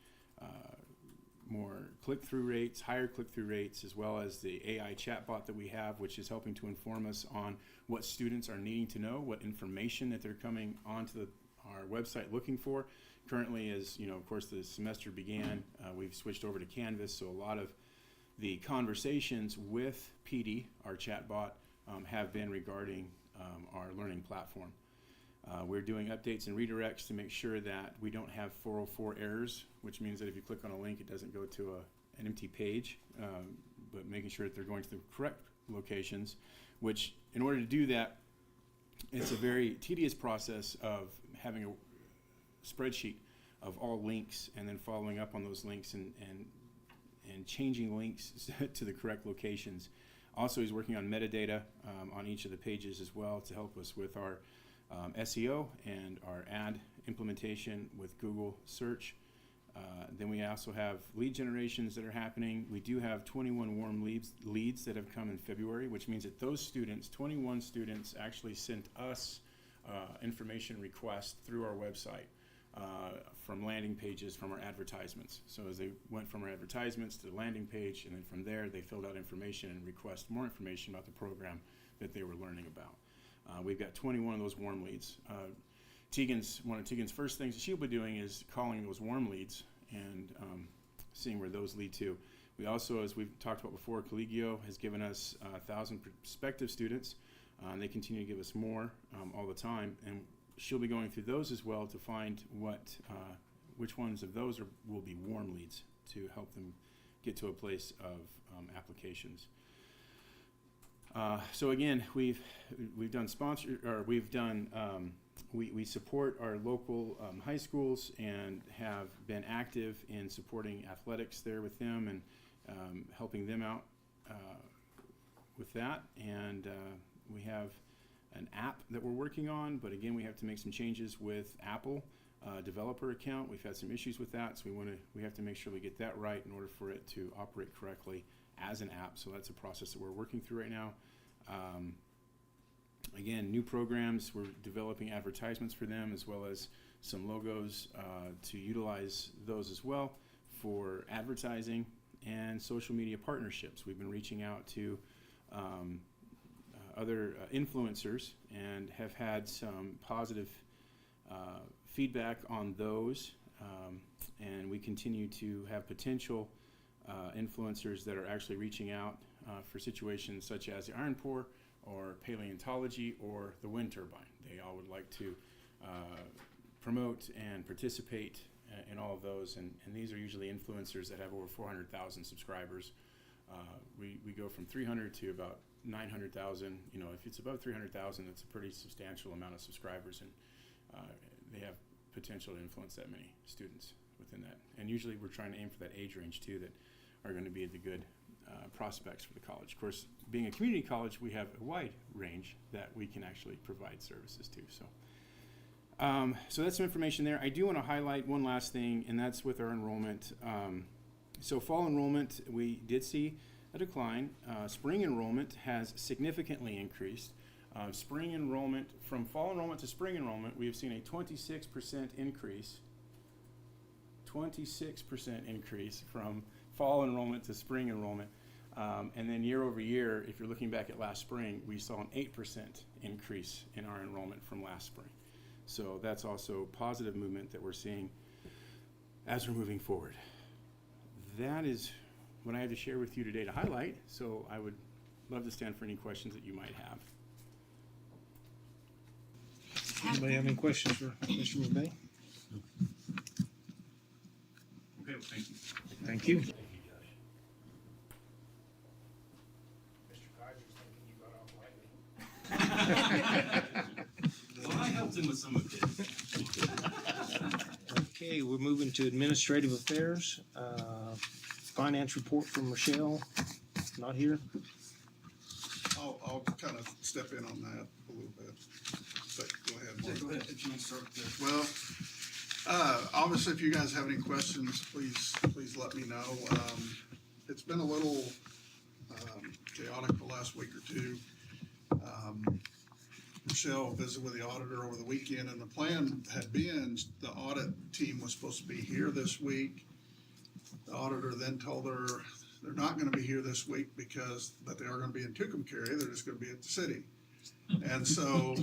more click-through rates, higher click-through rates, as well as the AI chatbot that we have, which is helping to inform us on what students are needing to know, what information that they're coming onto our website looking for. Currently, as you know, of course, the semester began, we've switched over to Canvas, so a lot of the conversations with PD, our chatbot, have been regarding our learning platform. We're doing updates and redirects to make sure that we don't have 404 errors, which means that if you click on a link, it doesn't go to an empty page, but making sure that they're going to the correct locations, which in order to do that, it's a very tedious process of having a spreadsheet of all links and then following up on those links and changing links to the correct locations. Also, he's working on metadata on each of the pages as well to help us with our SEO and our ad implementation with Google search. Then we also have lead generations that are happening. We do have 21 warm leads that have come in February, which means that those students, 21 students, actually sent us information requests through our website from landing pages from our advertisements. So as they went from our advertisements to the landing page, and then from there they filled out information and requested more information about the program that they were learning about. We've got 21 of those warm leads. One of Tegan's first things that she'll be doing is calling those warm leads and seeing where those lead to. We also, as we've talked about before, Collegio has given us 1,000 prospective students. They continue to give us more all the time, and she'll be going through those as well to find which ones of those will be warm leads to help them get to a place of applications. So again, we've done we support our local high schools and have been active in supporting athletics there with them and helping them out with that. And we have an app that we're working on, but again, we have to make some changes with Apple developer account. We've had some issues with that, so we have to make sure we get that right in order for it to operate correctly as an app. So that's a process that we're working through right now. Again, new programs, we're developing advertisements for them as well as some logos to utilize those as well for advertising and social media partnerships. We've been reaching out to other influencers and have had some positive feedback on those, and we continue to have potential influencers that are actually reaching out for situations such as the iron pour or paleontology or the wind turbine. They all would like to promote and participate in all of those, and these are usually influencers that have over 400,000 subscribers. We go from 300 to about 900,000. You know, if it's above 300,000, that's a pretty substantial amount of subscribers, and they have potential to influence that many students within that. And usually we're trying to aim for that age range too that are going to be the good prospects for the college. Of course, being a community college, we have a wide range that we can actually provide services to. So that's some information there. I do want to highlight one last thing, and that's with our enrollment. So fall enrollment, we did see a decline. Spring enrollment has significantly increased. Spring enrollment, from fall enrollment to spring enrollment, we have seen a 26% increase. 26% increase from fall enrollment to spring enrollment. And then year over year, if you're looking back at last spring, we saw an 8% increase in our enrollment from last spring. So that's also positive movement that we're seeing as we're moving forward. That is what I have to share with you today to highlight. So I would love to stand for any questions that you might have. Anybody have any questions for Mr. McVeigh? Okay, well, thank you. Thank you. Well, I helped him with some of his. Okay, we're moving to administrative affairs. Finance report from Rochelle, not here. I'll kind of step in on that a little bit. But go ahead, Mark. Go ahead, if you want to start with this. Well, obviously, if you guys have any questions, please let me know. It's been a little chaotic the last week or two. Michelle visited with the auditor over the weekend, and the plan had been the audit team was supposed to be here this week. The auditor then told her they're not going to be here this week but they are going to be in Tucumcari. They're just going to be at the city. And so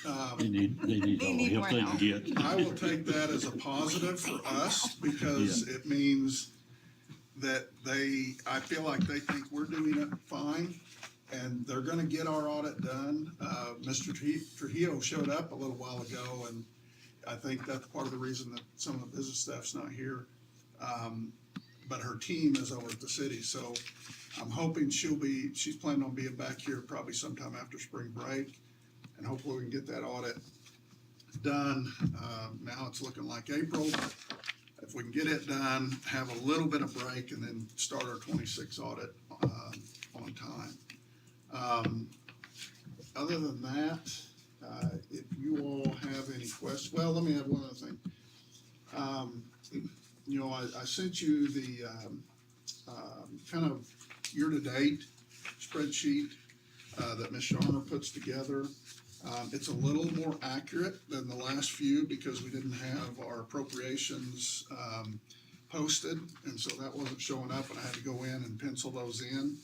They need all the help they can get. I will take that as a positive for us because it means that I feel like they think we're doing it fine and they're gonna get our audit done. Mr. Trujillo showed up a little while ago and I think that's part of the reason that some of the business staff's not here. But her team is over at the city, so I'm hoping she's planning on being back here probably sometime after spring break. And hopefully we can get that audit done. Now it's looking like April, but if we can get it done, have a little bit of break and then start our 26 audit, on time. Other than that, if you all have any questions, well, let me have one other thing. I sent you the, kind of year-to-date spreadsheet, that Ms. Sharma puts together. It's a little more accurate than the last few because we didn't have our appropriations, posted, and so that wasn't showing up, and I had to go in and pencil those in.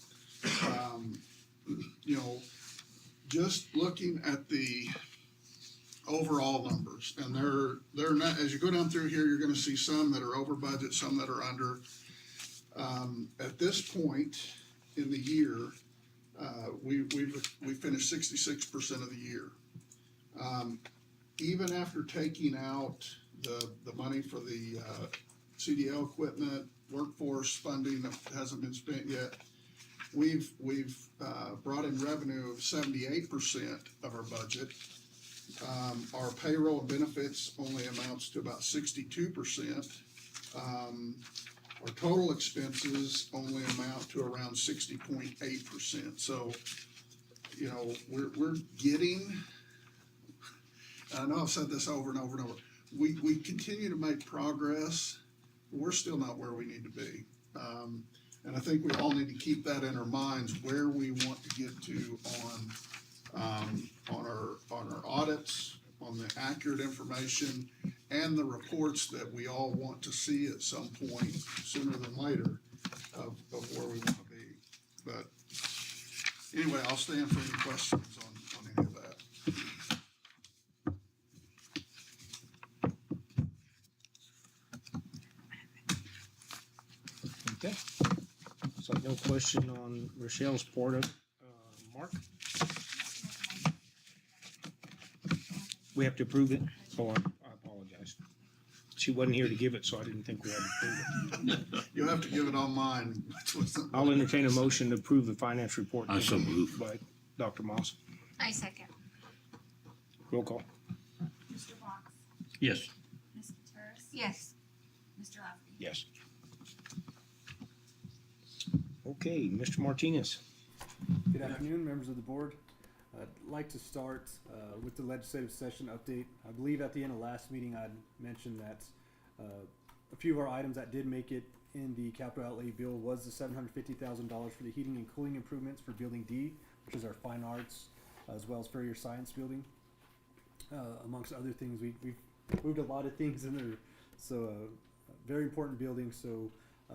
Just looking at the overall numbers, and they're not, as you go down through here, you're gonna see some that are over budget, some that are under. At this point in the year, we finished 66% of the year. Even after taking out the money for the CDL equipment, workforce funding that hasn't been spent yet, we've brought in revenue of 78% of our budget. Our payroll and benefits only amounts to about 62%. Our total expenses only amount to around 60.8%. So, we're getting, I know I've said this over and over and over, we continue to make progress. We're still not where we need to be. And I think we all need to keep that in our minds where we want to get to on our audits, on the accurate information, and the reports that we all want to see at some point, sooner than later, of where we want to be. But anyway, I'll stand for any questions on any of that. Okay. So no question on Rochelle's part of it. Mark? We have to approve it? Oh, I apologize. She wasn't here to give it, so I didn't think we had to approve it. You'll have to give it on mine. I'll entertain a motion to approve the finance report. I so move. By Dr. Moss. I second. Roll call. Mr. Fox? Yes. Ms. Terrace? Yes. Mr. Lafferty? Yes. Okay, Mr. Martinez. Good afternoon, members of the board. I'd like to start with the legislative session update. I believe at the end of last meeting I'd mentioned that a few of our items that did make it in the capital outlay bill was the $750,000 for the heating and cooling improvements for Building D, which is our fine arts, as well as Furrier Science Building. Amongst other things, we've moved a lot of things in there, so very important building. So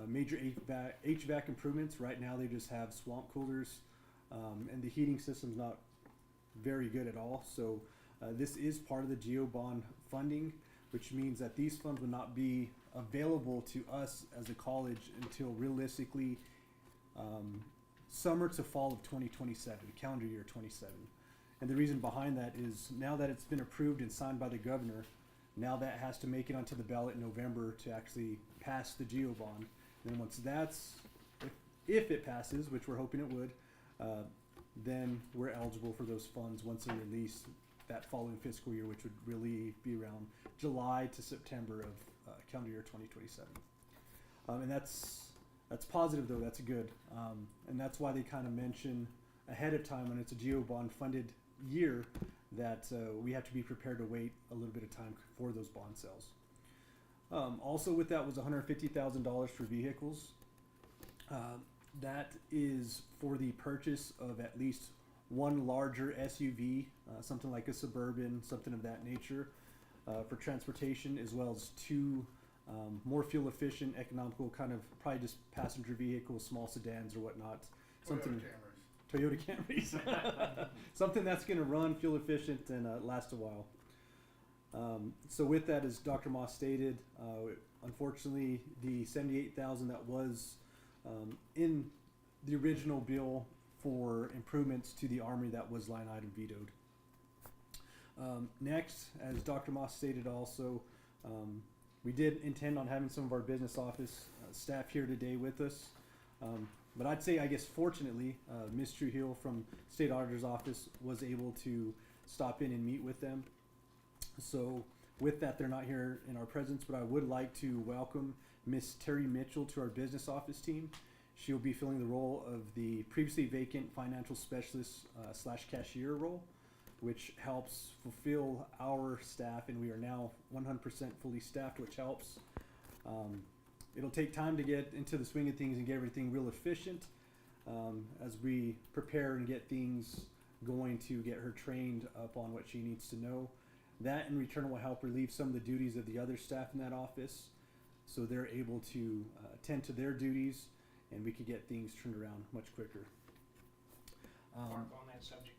major HVAC improvements. Right now they just have swamp coolers, and the heating system's not very good at all. So this is part of the GEO bond funding, which means that these funds will not be available to us as a college until realistically summer to fall of 2027, calendar year 27. And the reason behind that is now that it's been approved and signed by the governor, now that has to make it onto the ballot in November to actually pass the GEO bond. And then once that's, if it passes, which we're hoping it would, then we're eligible for those funds once they're released that following fiscal year, which would really be around July to September of calendar year 2027. And that's positive though, that's good. And that's why they kind of mention ahead of time when it's a GEO bond funded year that we have to be prepared to wait a little bit of time for those bond sales. Also with that was $150,000 for vehicles. That is for the purchase of at least one larger SUV, something like a Suburban, something of that nature, for transportation, as well as two more fuel efficient, economical kind of probably just passenger vehicles, small sedans or whatnot. Something Toyota Camrys. Something that's going to run, fuel efficient, and last a while. So with that, as Dr. Moss stated, unfortunately, the $78,000 that was in the original bill for improvements to the Armory, that was line item vetoed. Next, as Dr. Moss stated also, we did intend on having some of our business office staff here today with us. But I'd say, I guess, fortunately, Ms. Trujillo from State Auditor's Office was able to stop in and meet with them. So with that, they're not here in our presence, but I would like to welcome Miss Terry Mitchell to our business office team. She'll be filling the role of the previously vacant financial specialist / cashier role, which helps fulfill our staff, and we are now 100% fully staffed, which helps. It'll take time to get into the swing of things and get everything real efficient as we prepare and get things going to get her trained up on what she needs to know. That in return will help relieve some of the duties of the other staff in that office, so they're able to attend to their duties, and we could get things turned around much quicker. Mark, on that subject,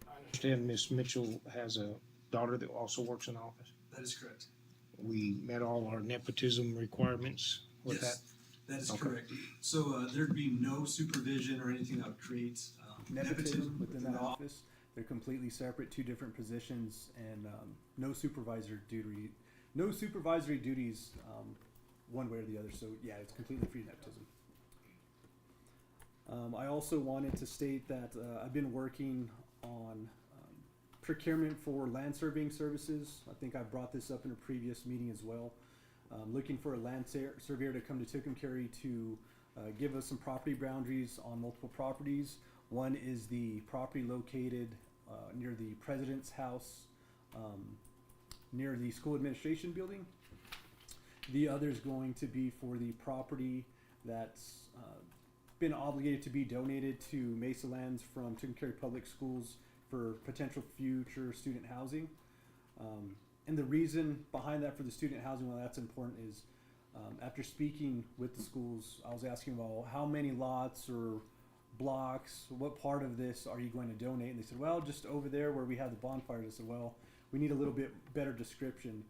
I understand Miss Mitchell has a daughter that also works in the office. That is correct. We met all our nepotism requirements with Yes, that is Okay. correct. So there'd be no supervision or anything that would create Nepotism within that office. They're completely separate, two different positions, and no supervisory duties one way or the other. So yeah, it's completely free nepotism. I also wanted to state that I've been working on procurement for land surveying services. I think I brought this up in a previous meeting as well. Looking for a land surveyor to come to Tucumcari to give us some property boundaries on multiple properties. One is the property located near the president's house, near the school administration building. The other is going to be for the property that's been obligated to be donated to Mesalands from Tucumcari Public Schools for potential future student housing. And the reason behind that for the student housing, why that's important, is after speaking with the schools, I was asking, well, how many lots or blocks, what part of this are you going to donate? And they said, well, just over there where we have the bonfires. I said, well, we need a little bit better description.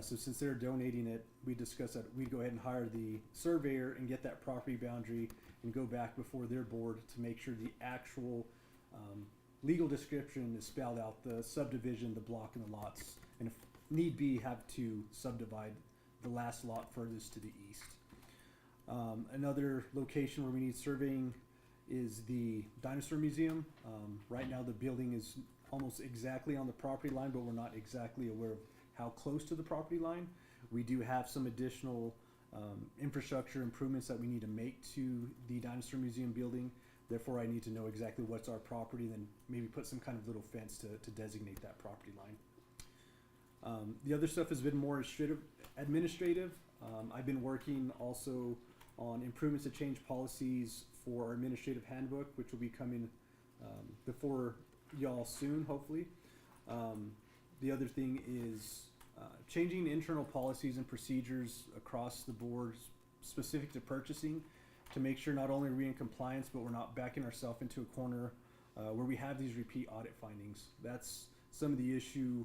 So since they're donating it, we discussed that we'd go ahead and hire the surveyor and get that property boundary and go back before their board to make sure the actual legal description is spelled out, the subdivision, the block, and the lots, and if need be, have to subdivide the last lot furthest to the east. Another location where we need surveying is the Dinosaur Museum. Right now the building is almost exactly on the property line, but we're not exactly aware of how close to the property line. We do have some additional infrastructure improvements that we need to make to the Dinosaur Museum building. Therefore, I need to know exactly what's our property, then maybe put some kind of little fence to designate that property line. The other stuff has been more administrative. I've been working also on improvements to change policies for our administrative handbook, which will be coming before y'all soon, hopefully. The other thing is changing internal policies and procedures across the board specific to purchasing to make sure not only are we in compliance, but we're not backing ourselves into a corner where we have these repeat audit findings. That's some of the issue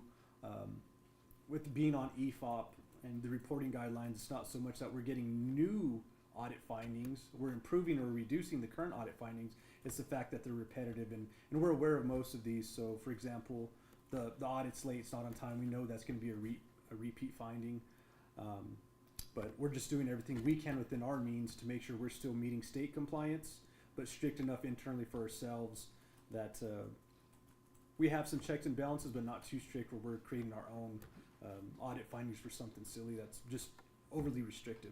with being on EFOP and the reporting guidelines. It's not so much that we're getting new audit findings, we're improving or reducing the current audit findings. It's the fact that they're repetitive, and we're aware of most of these. So for example, the audit slate's not on time. We know that's going to be a repeat finding. But we're just doing everything we can within our means to make sure we're still meeting state compliance, but strict enough internally for ourselves that we have some checks and balances, but not too strict where we're creating our own audit findings for something silly that's just overly restrictive.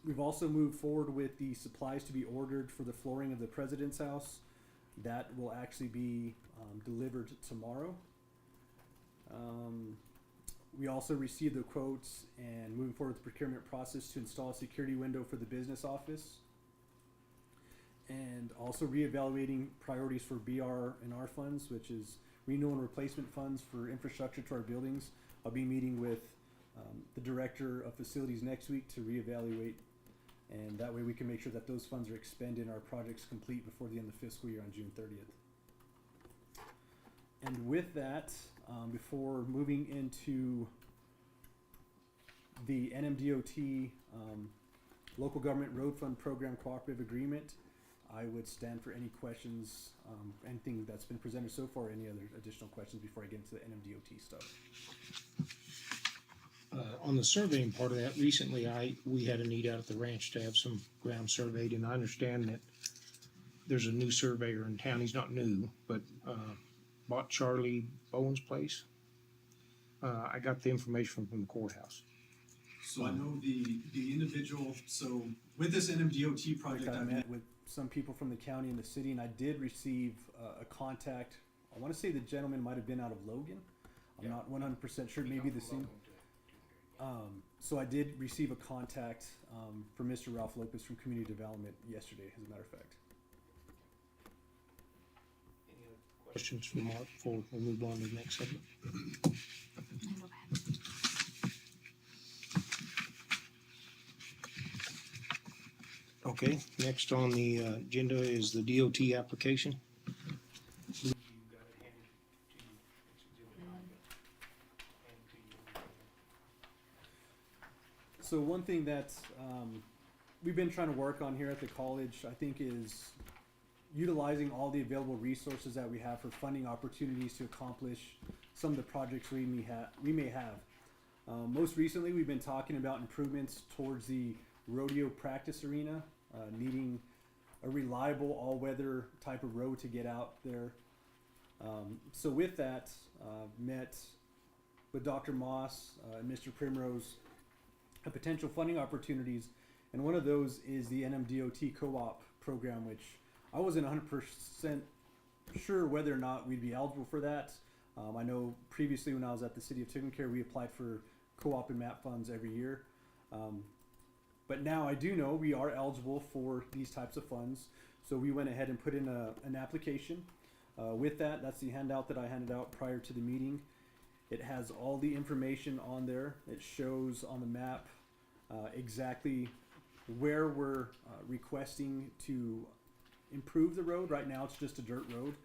We've also moved forward with the supplies to be ordered for the flooring of the President's house. That will actually be delivered tomorrow. We also received the quotes and moving forward with the procurement process to install a security window for the business office. And also reevaluating priorities for BR and R funds, which is renewal and replacement funds for infrastructure to our buildings. I'll be meeting with the director of facilities next week to reevaluate And that way we can make sure that those funds are expended and our project's complete before the end of the fiscal year on June 30th. And with that, before moving into the NMDOT Local Government Road Fund Program Cooperative Agreement, I would stand for any questions, anything that's been presented so far, any other additional questions before I get into the NMDOT stuff. On the surveying part of that, recently we had a need out at the ranch to have some ground surveyed, and I understand that there's a new surveyor in town. He's not new, but bought Charlie Bowen's place. I got the information from the courthouse. So I know the individual, so with this NMDOT project, I I've met with some people from the county and the city, and I did receive a contact. I want to say the gentleman might have been out of Logan. I'm not 100% sure, maybe the same. So I did receive a contact from Mr. Ralph Lopez from Community Development yesterday, as a matter of fact. Any other questions for Mark before we move on to the next segment? Okay, next on the agenda is the DOT application. So one thing that we've been trying to work on here at the college, I think, is utilizing all the available resources that we have for funding opportunities to accomplish some of the projects we may have. Most recently, we've been talking about improvements towards the rodeo practice arena, needing a reliable all-weather type of road to get out there. So with that, met with Dr. Moss and Mr. Primrose potential funding opportunities, and one of those is the NMDOT co-op program, which I wasn't 100% sure whether or not we'd be eligible for that. I know previously when I was at the City of Tucumcari, we applied for co-op and MAP funds every year. But now I do know we are eligible for these types of funds, so we went ahead and put in an application. With that, that's the handout that I handed out prior to the meeting. It has all the information on there. It shows on the map exactly where we're requesting to improve the road. Right now it's just a dirt road.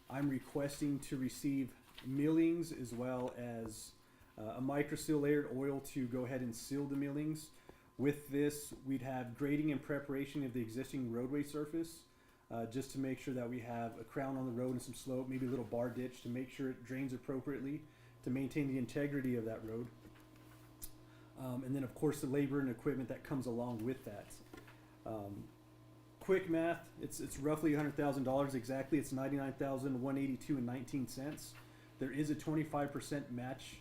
I'm requesting to receive millings as well as a microseal layered oil to go ahead and seal the millings. With this, we'd have grading and preparation of the existing roadway surface, just to make sure that we have a crown on the road and some slope, maybe a little bar ditch to make sure it drains appropriately to maintain the integrity of that road. And then of course the labor and equipment that comes along with that. Quick math, it's roughly $100,000 exactly. It's $99,182.19. There is a 25% match.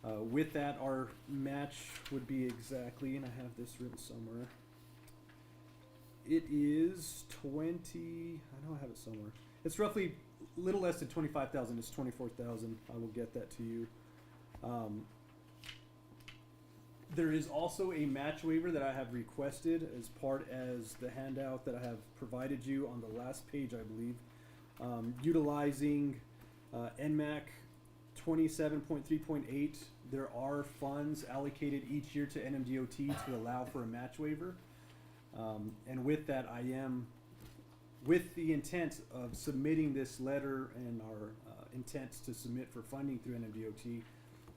With that, our match would be exactly, and I have this written somewhere. It is 20. I know I have it somewhere. It's roughly a little less than 25,000. It's 24,000. I will get that to you. There is also a match waiver that I have requested as part as the handout that I have provided you on the last page, I believe. Utilizing NMAC 27.3.8, there are funds allocated each year to NMDOT to allow for a match waiver. And with that, I am, with the intent of submitting this letter and our intent to submit for funding through NMDOT,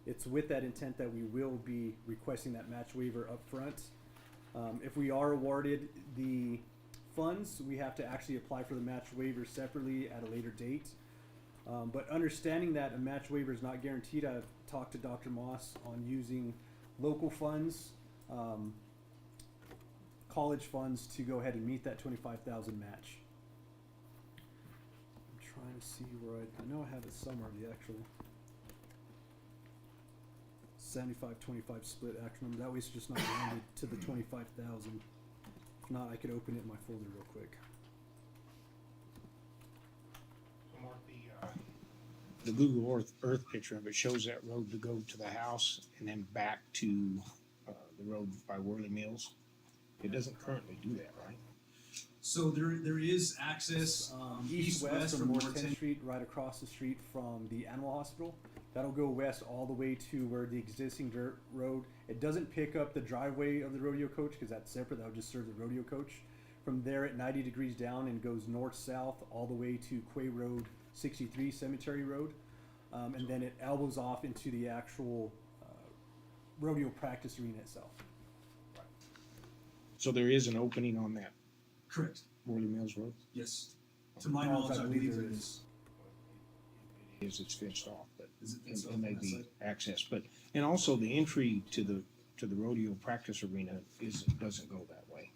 it's with that intent that we will be requesting that match waiver up front. If we are awarded the funds, we have to actually apply for the match waiver separately at a later date. But understanding that a match waiver is not guaranteed, I've talked to Dr. Moss on using local funds, college funds to go ahead and meet that 25,000 match. I'm trying to see where I know I have it somewhere, the actual 75-25 split acronym. That way it's just not rounded to the 25,000. If not, I could open it in my folder real quick. The Google Earth picture of it shows that road to go to the house and then back to the road by Worley Mills. It doesn't currently do that, right? So there is access East-west from North 10th Street, right across the street from the animal hospital. That'll go west all the way to where the existing dirt road. It doesn't pick up the driveway of the rodeo coach because that's separate. That would just serve the rodeo coach. From there at 90 degrees down and goes north-south all the way to Quay Road 63 Cemetery Road. And then it elbows off into the actual rodeo practice arena itself. So there is an opening on that Correct, Worley Mills Road? yes. To my knowledge, I believe there is. It's fenced off, but Is it fenced it off may on that be side? access, but, and also the entry to the rodeo practice arena doesn't go that way.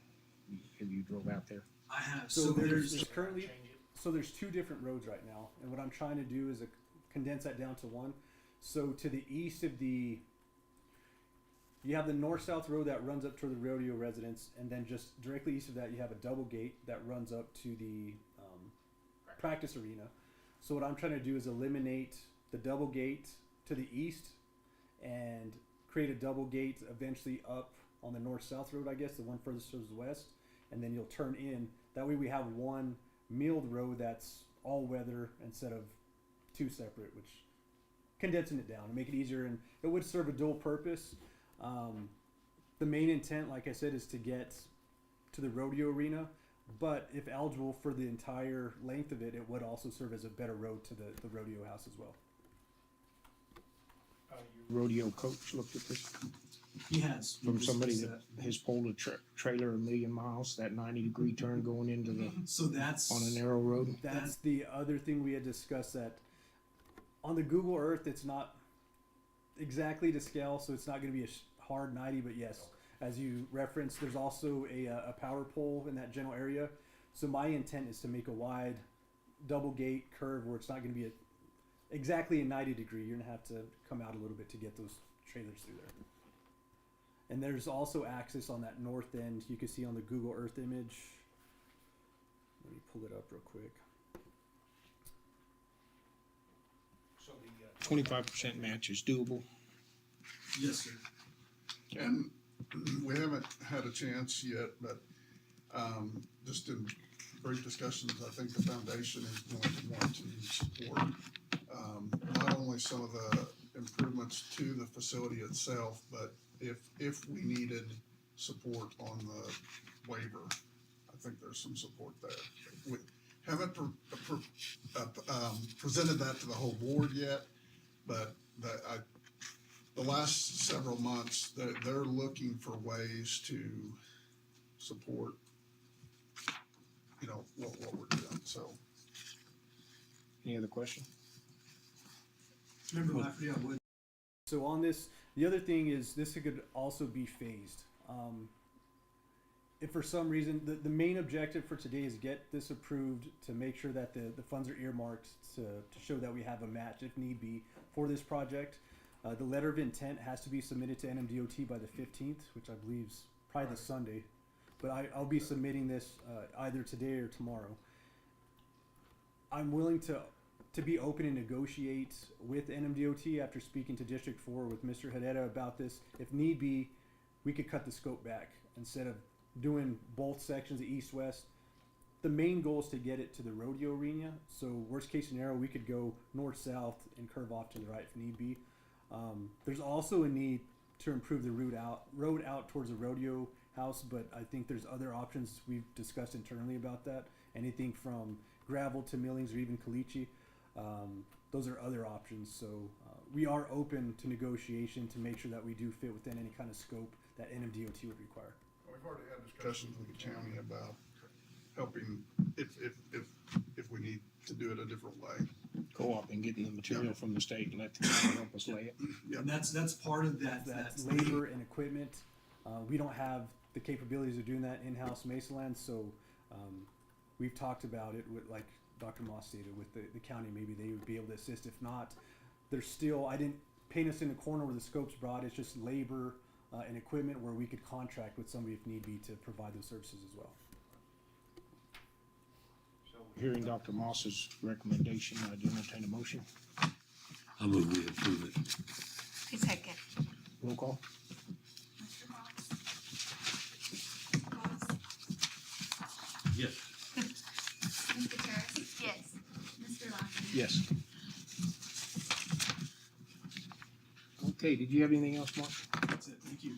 Have you drove out there? I have, So so there's there's, currently, so there's two different roads right now, and what I'm trying to do is condense that down to one. So to the east of you have the north-south road that runs up to the rodeo residence, and then just directly east of that, you have a double gate that runs up to the practice arena. So what I'm trying to do is eliminate the double gate to the east and create a double gate eventually up on the north-south road, I guess, the one furthest towards the west, and then you'll turn in. That way we have one milled road that's all weather instead of two separate, which condensing it down and make it easier, and it would serve a dual purpose. The main intent, like I said, is to get to the rodeo arena, but if eligible for the entire length of it, it would also serve as a better road to the rodeo house as well. Rodeo coach looked at this he has. We from somebody discussed that has pulled a trailer 1,000,000 miles, that 90-degree turn going into the, So that's. on a narrow road. That's the other thing we had discussed, that on the Google Earth, it's not exactly to scale, so it's not going to be a hard 90, but yes, as you referenced, there's also a power pole in that general area. So my intent is to make a wide double gate curve where it's not going to be exactly a 90 degree. You're going to have to come out a little bit to get those trailers through there. And there's also access on that north end. You can see on the Google Earth image. Let me pull it up real quick. So the 25% match is doable. Yes, sir. And we haven't had a chance yet, but just in brief discussions, I think the foundation is going to want to support not only some of the improvements to the facility itself, but if we needed support on the waiver, I think there's some support there. We haven't presented that to the whole board yet, but the last several months, they're looking for ways to support, what we're doing, so. Any other question? Member Lafferty, I would. So on this, the other thing is this could also be phased. If for some reason, the main objective for today is get this approved to make sure that the funds are earmarked to show that we have a match if need be for this project. The letter of intent has to be submitted to NMDOT by the 15th, which I believe is probably the Sunday. But I'll be submitting this either today or tomorrow. I'm willing to be open and negotiate with NMDOT after speaking to District 4 with Mr. Herrera about this. If need be, we could cut the scope back instead of doing both sections, the east-west. The main goal is to get it to the rodeo arena. So worst case scenario, we could go north-south and curve off to the right if need be. There's also a need to improve the road out towards the rodeo house, but I think there's other options we've discussed internally about that. Anything from gravel to millings or even caliche. Those are other options. So we are open to negotiation to make sure that we do fit within any kind of scope that NMDOT would require. We've already had discussions with the county about helping if we need to do it a different way. Co-op and getting the material from the state and let the county help us lay it. And that's part of that. That's labor and equipment. We don't have the capabilities of doing that in-house Mesalands, so we've talked about it with, like Dr. Moss stated, with the county. Maybe they would be able to assist. If not, there's still, I didn't paint us in a corner where the scope's broad. It's just labor and equipment where we could contract with somebody if need be to provide those services as well. Hearing Dr. Moss's recommendation, I'd entertain a motion. I move we approve it. A second. Roll call. Mr. Fox? Fox? Yes. Mr. Terrace? Yes. Mr. Lafferty? Yes. Okay, did you have anything else, Mark? That's it, thank you.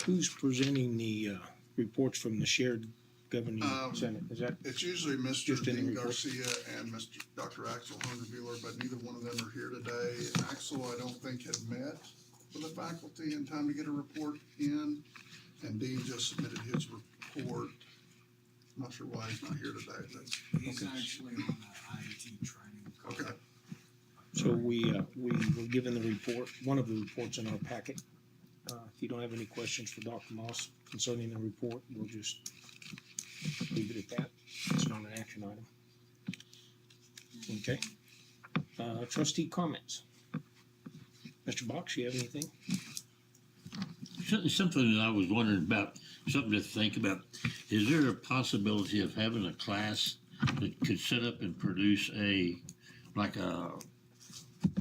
Who's presenting the reports from the shared governing Um, senate? Is that It's usually Mr. Just in the Dean report. Garcia and Mr. Dr. Axel Hungerbuehler, but neither one of them are here today. Axel, I don't think, had met with the faculty in time to get a report in, and Dean just submitted his report. I'm not sure why he's not here today, but, He's actually on the IET training. okay. so? We were given the report, one of the reports in our packet. If you don't have any questions for Dr. Moss concerning the report, we'll just leave it at that. It's not an action item. Okay. Trustee comments. Mr. Box, you have anything? Something that I was wondering about, something to think about. Is there a possibility of having a class that could set up and produce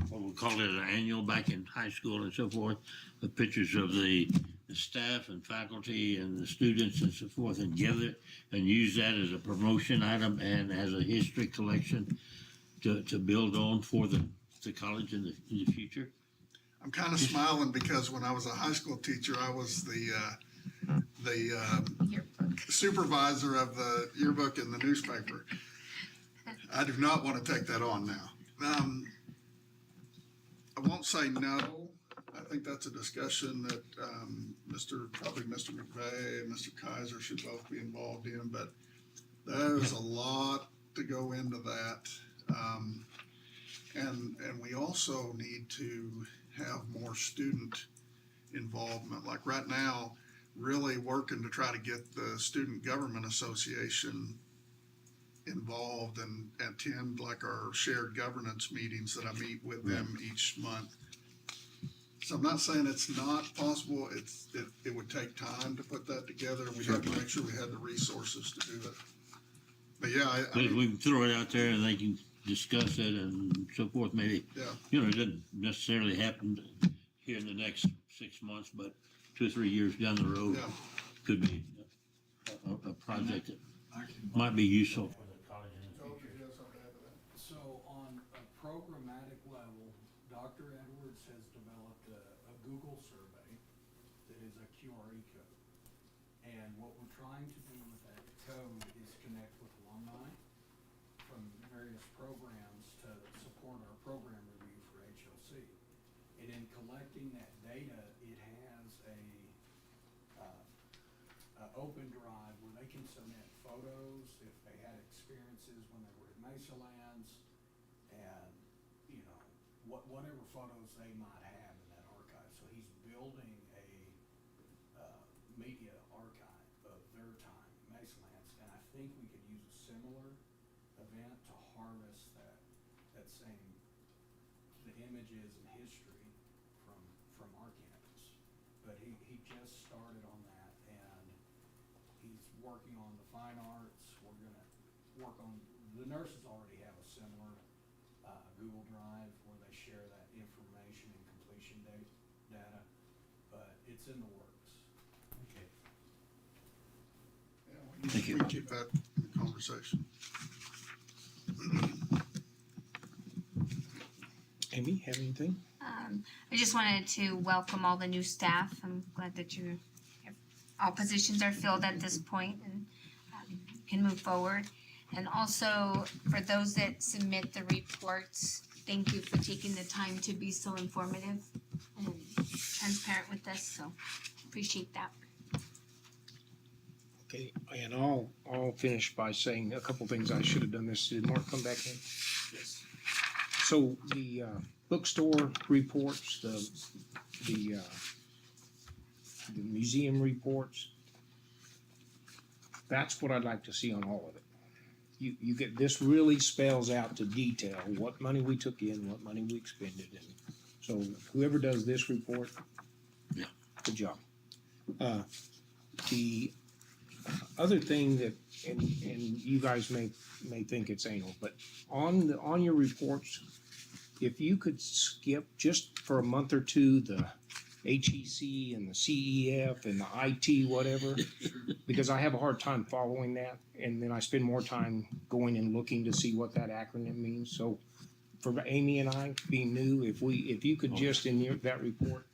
what we call it, an annual back in high school and so forth, the pictures of the staff and faculty and the students and so forth, and gather it and use that as a promotion item and as a history collection to build on for the college in the future? I'm kind of smiling because when I was a high school teacher, I was the supervisor of the yearbook in the newspaper. I do not want to take that on now. I won't say no. I think that's a discussion that probably Mr. McVeigh and Mr. Kaiser should both be involved in, but there's a lot to go into that. And we also need to have more student involvement. Like right now, really working to try to get the Student Government Association involved and attend like our shared governance meetings that I meet with them each month. So I'm not saying it's not possible. It would take time to put that together, and we'd have to make sure we had the resources to do it. But yeah, I But if mean, we can throw it out there and they can discuss it and so forth, maybe, yeah. it doesn't necessarily happen here in the next 6 months, but 2 or 3 years down the road, Yeah. could be a project that I can. might be useful for the college in the future. So on a programmatic level, Dr. Edwards has developed a Google survey that is a QRE code. And what we're trying to do with that code is connect with alumni from various programs to support our program review for HLC. And in collecting that data, it has a open drive where they can submit photos if they had experiences when they were at Mesalands, and whatever photos they might have in that archive. So he's building a media archive of their time at Mesalands, and I think we could use a similar event to harvest that same the images and history from our campus. But he just started on that, and he's working on the fine arts. We're gonna work on, the nurses already have a similar Google Drive where they share that information and completion data, but it's in the works. Okay. Yeah, Thank you. we keep that in the conversation. Amy, have anything? I just wanted to welcome all the new staff. I'm glad that all positions are filled at this point and can move forward. And also, for those that submit the reports, thank you for taking the time to be so informative and transparent with us, so appreciate that. Okay, and I'll finish by saying a couple things. I should have done this. Did Mark come back in? Yes. So the bookstore reports, the museum reports, that's what I'd like to see on all of it. You get, this really spells out to detail what money we took in, what money we expended, and so whoever does this report, Yeah. good job. The other thing that, and you guys may think it's anal, but on your reports, if you could skip just for a month or two the HEC and the CEF and the IT whatever, because I have a hard time following that, and then I spend more time going and looking to see what that acronym means. So for Amy and I, being new, if you could just that report,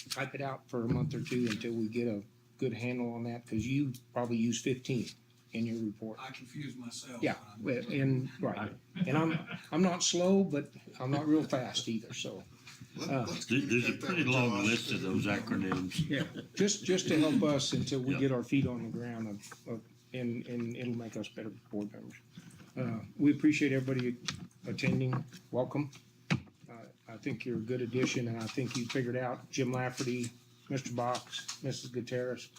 type it out for a month or two until we get a good handle on that, cause you probably use 15 in your report. I confuse myself. Yeah, well, and, right, and I'm not slow, but I'm not real fast either, so. Let's There's a communicate that pretty with long Josh, list of too. those acronyms. Yeah, just to help us until we Yeah. get our feet on the ground and it'll make us better board members. We appreciate everybody attending. Welcome. I think you're a good addition, and I think you figured out Jim Lafferty, Mr. Box, Mrs. Gutierrez.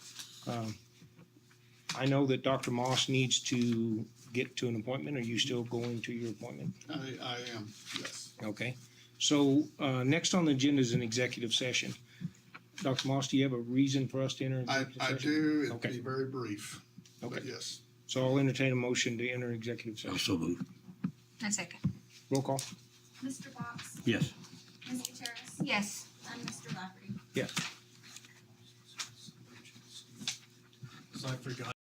I know that Dr. Moss needs to get to an appointment. Are you still going to your appointment? I am, yes. Okay. So, next on the agenda is an executive session. Dr. Moss, do you have a reason for us to enter executive I session? do, it'd Okay. be very brief, but Okay. yes. So I'll entertain a motion to enter executive session. Also move. A second. Roll call? Mr. Box, Yes. Ms. Gutierrez, Yes. and Mr. Lafferty. Yes. So I forgot.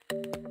Thank you.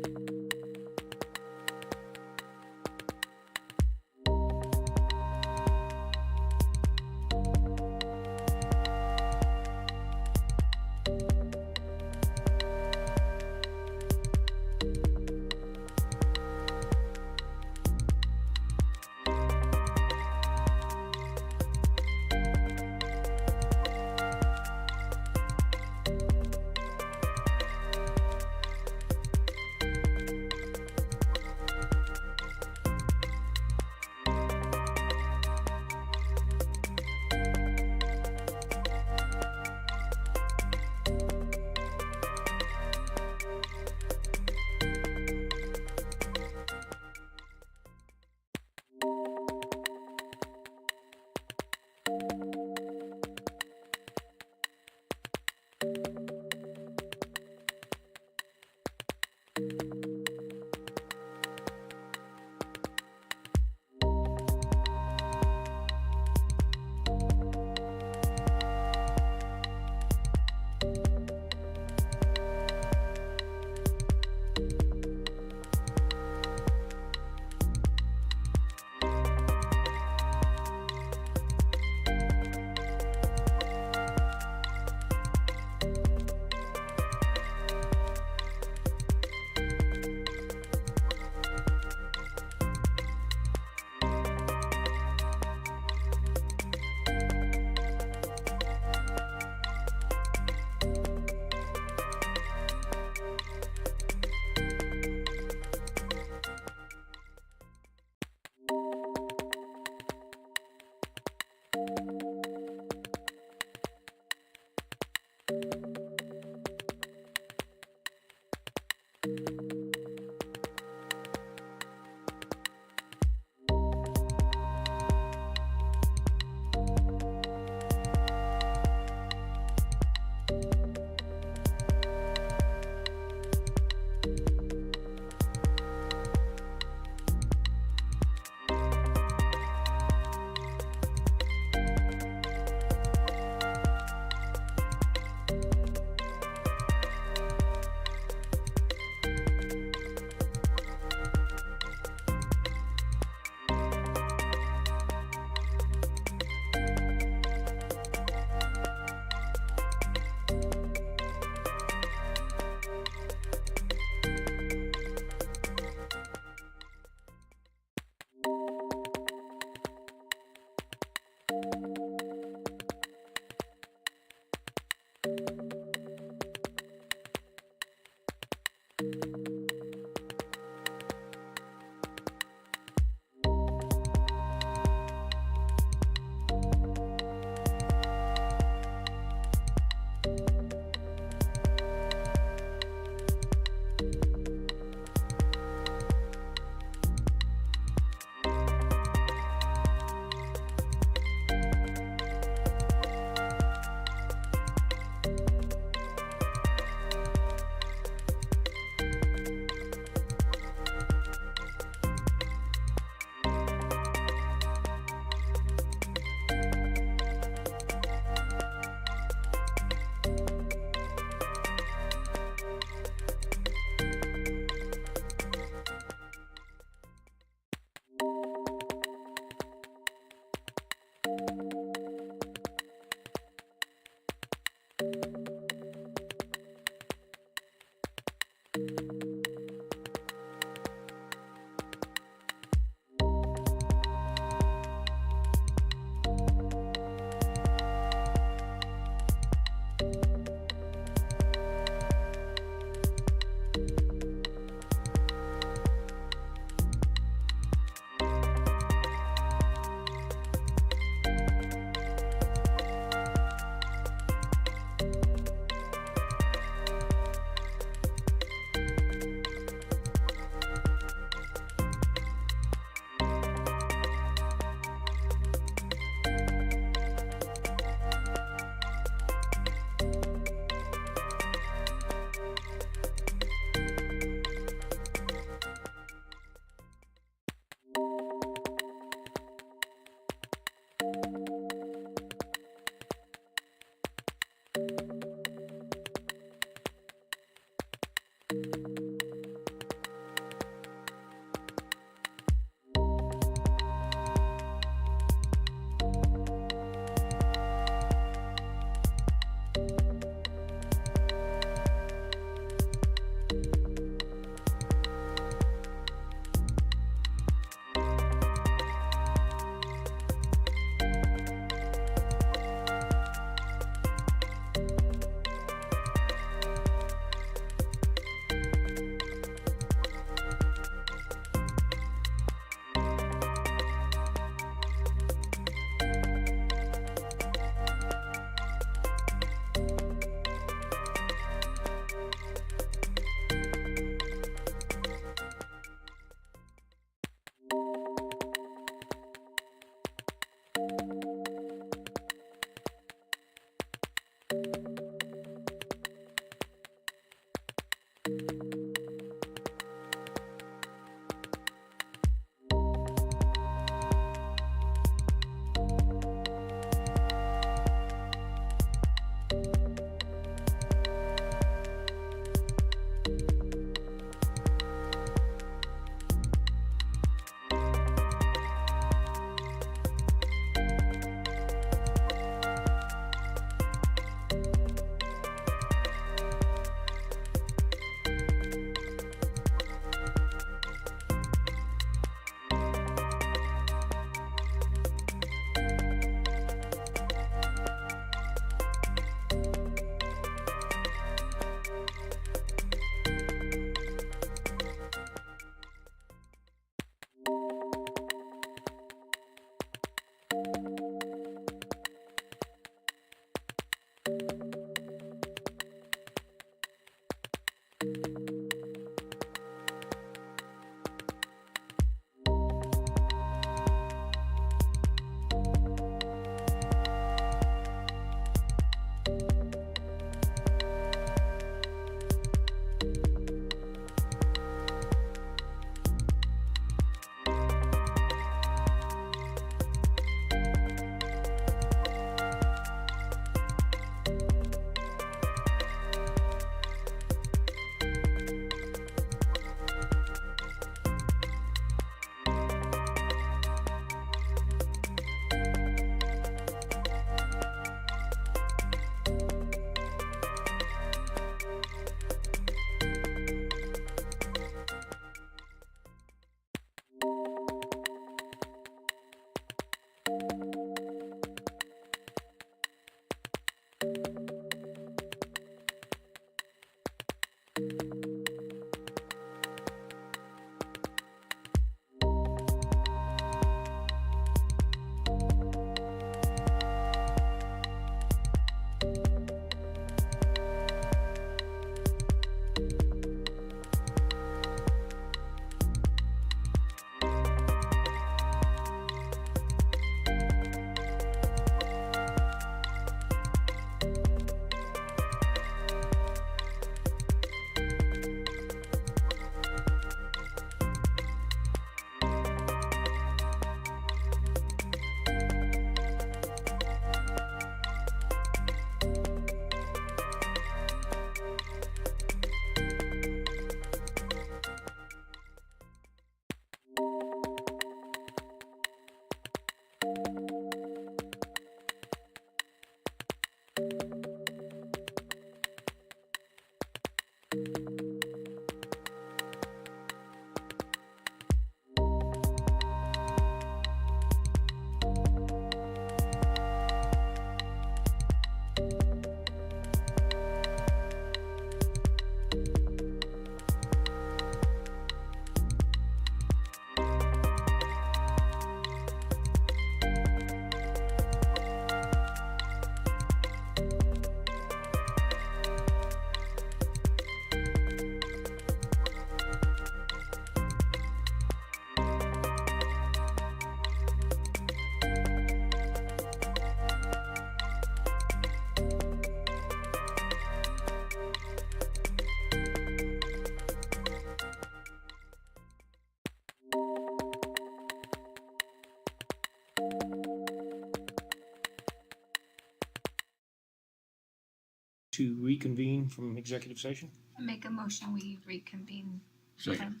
To reconvene from executive session. I make a motion, we reconvene. Second.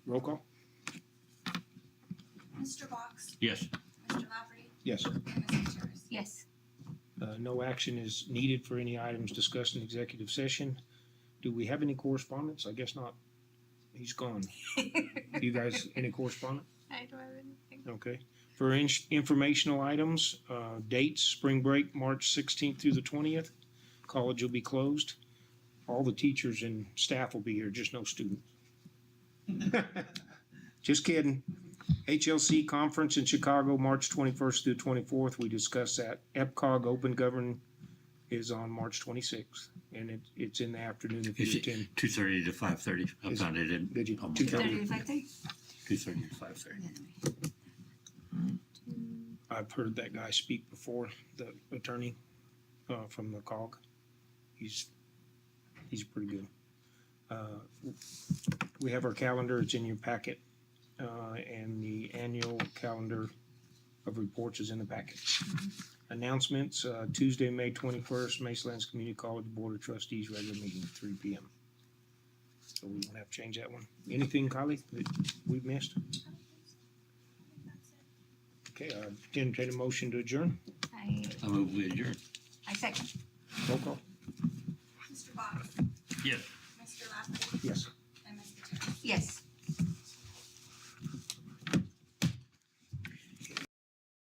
Roll call? Mr. Box? Yes. Mr. Lafferty? Yes. And Ms. Gutierrez? Yes. No action is needed for any items discussed in executive session. Do we have any correspondence? I guess not. He's gone. You guys, any correspondence? I don't have anything. Okay. For informational items, dates, spring break, March 16th through the 20th. College will be closed. All the teachers and staff will be here, just no students. Just kidding. HLC conference in Chicago, March 21st through 24th. We discussed that. EPCOG Open Government is on March 26th, and it's in the afternoon if Is you it attend. 2:30 to 5:30? I Is- found it in. Did you? on my 2:30 calendar. to 5:30? 2:30 to 5:30. I've heard that guy speak before, the attorney from the COG. He's pretty good. We have our calendar, it's in your packet, and the annual calendar of reports is in the packet. Announcements, Tuesday, May 21st, Mesalands Community College Board of Trustees, regular meeting, 3 p.m. So we won't have to change that one. Anything, Kylie, that we've missed? Okay, entertain a motion to adjourn. I move we adjourn. second. Roll call. Mr. Box? Yes. Mr. Lafferty? Yes. And Ms. Gutierrez? Yes.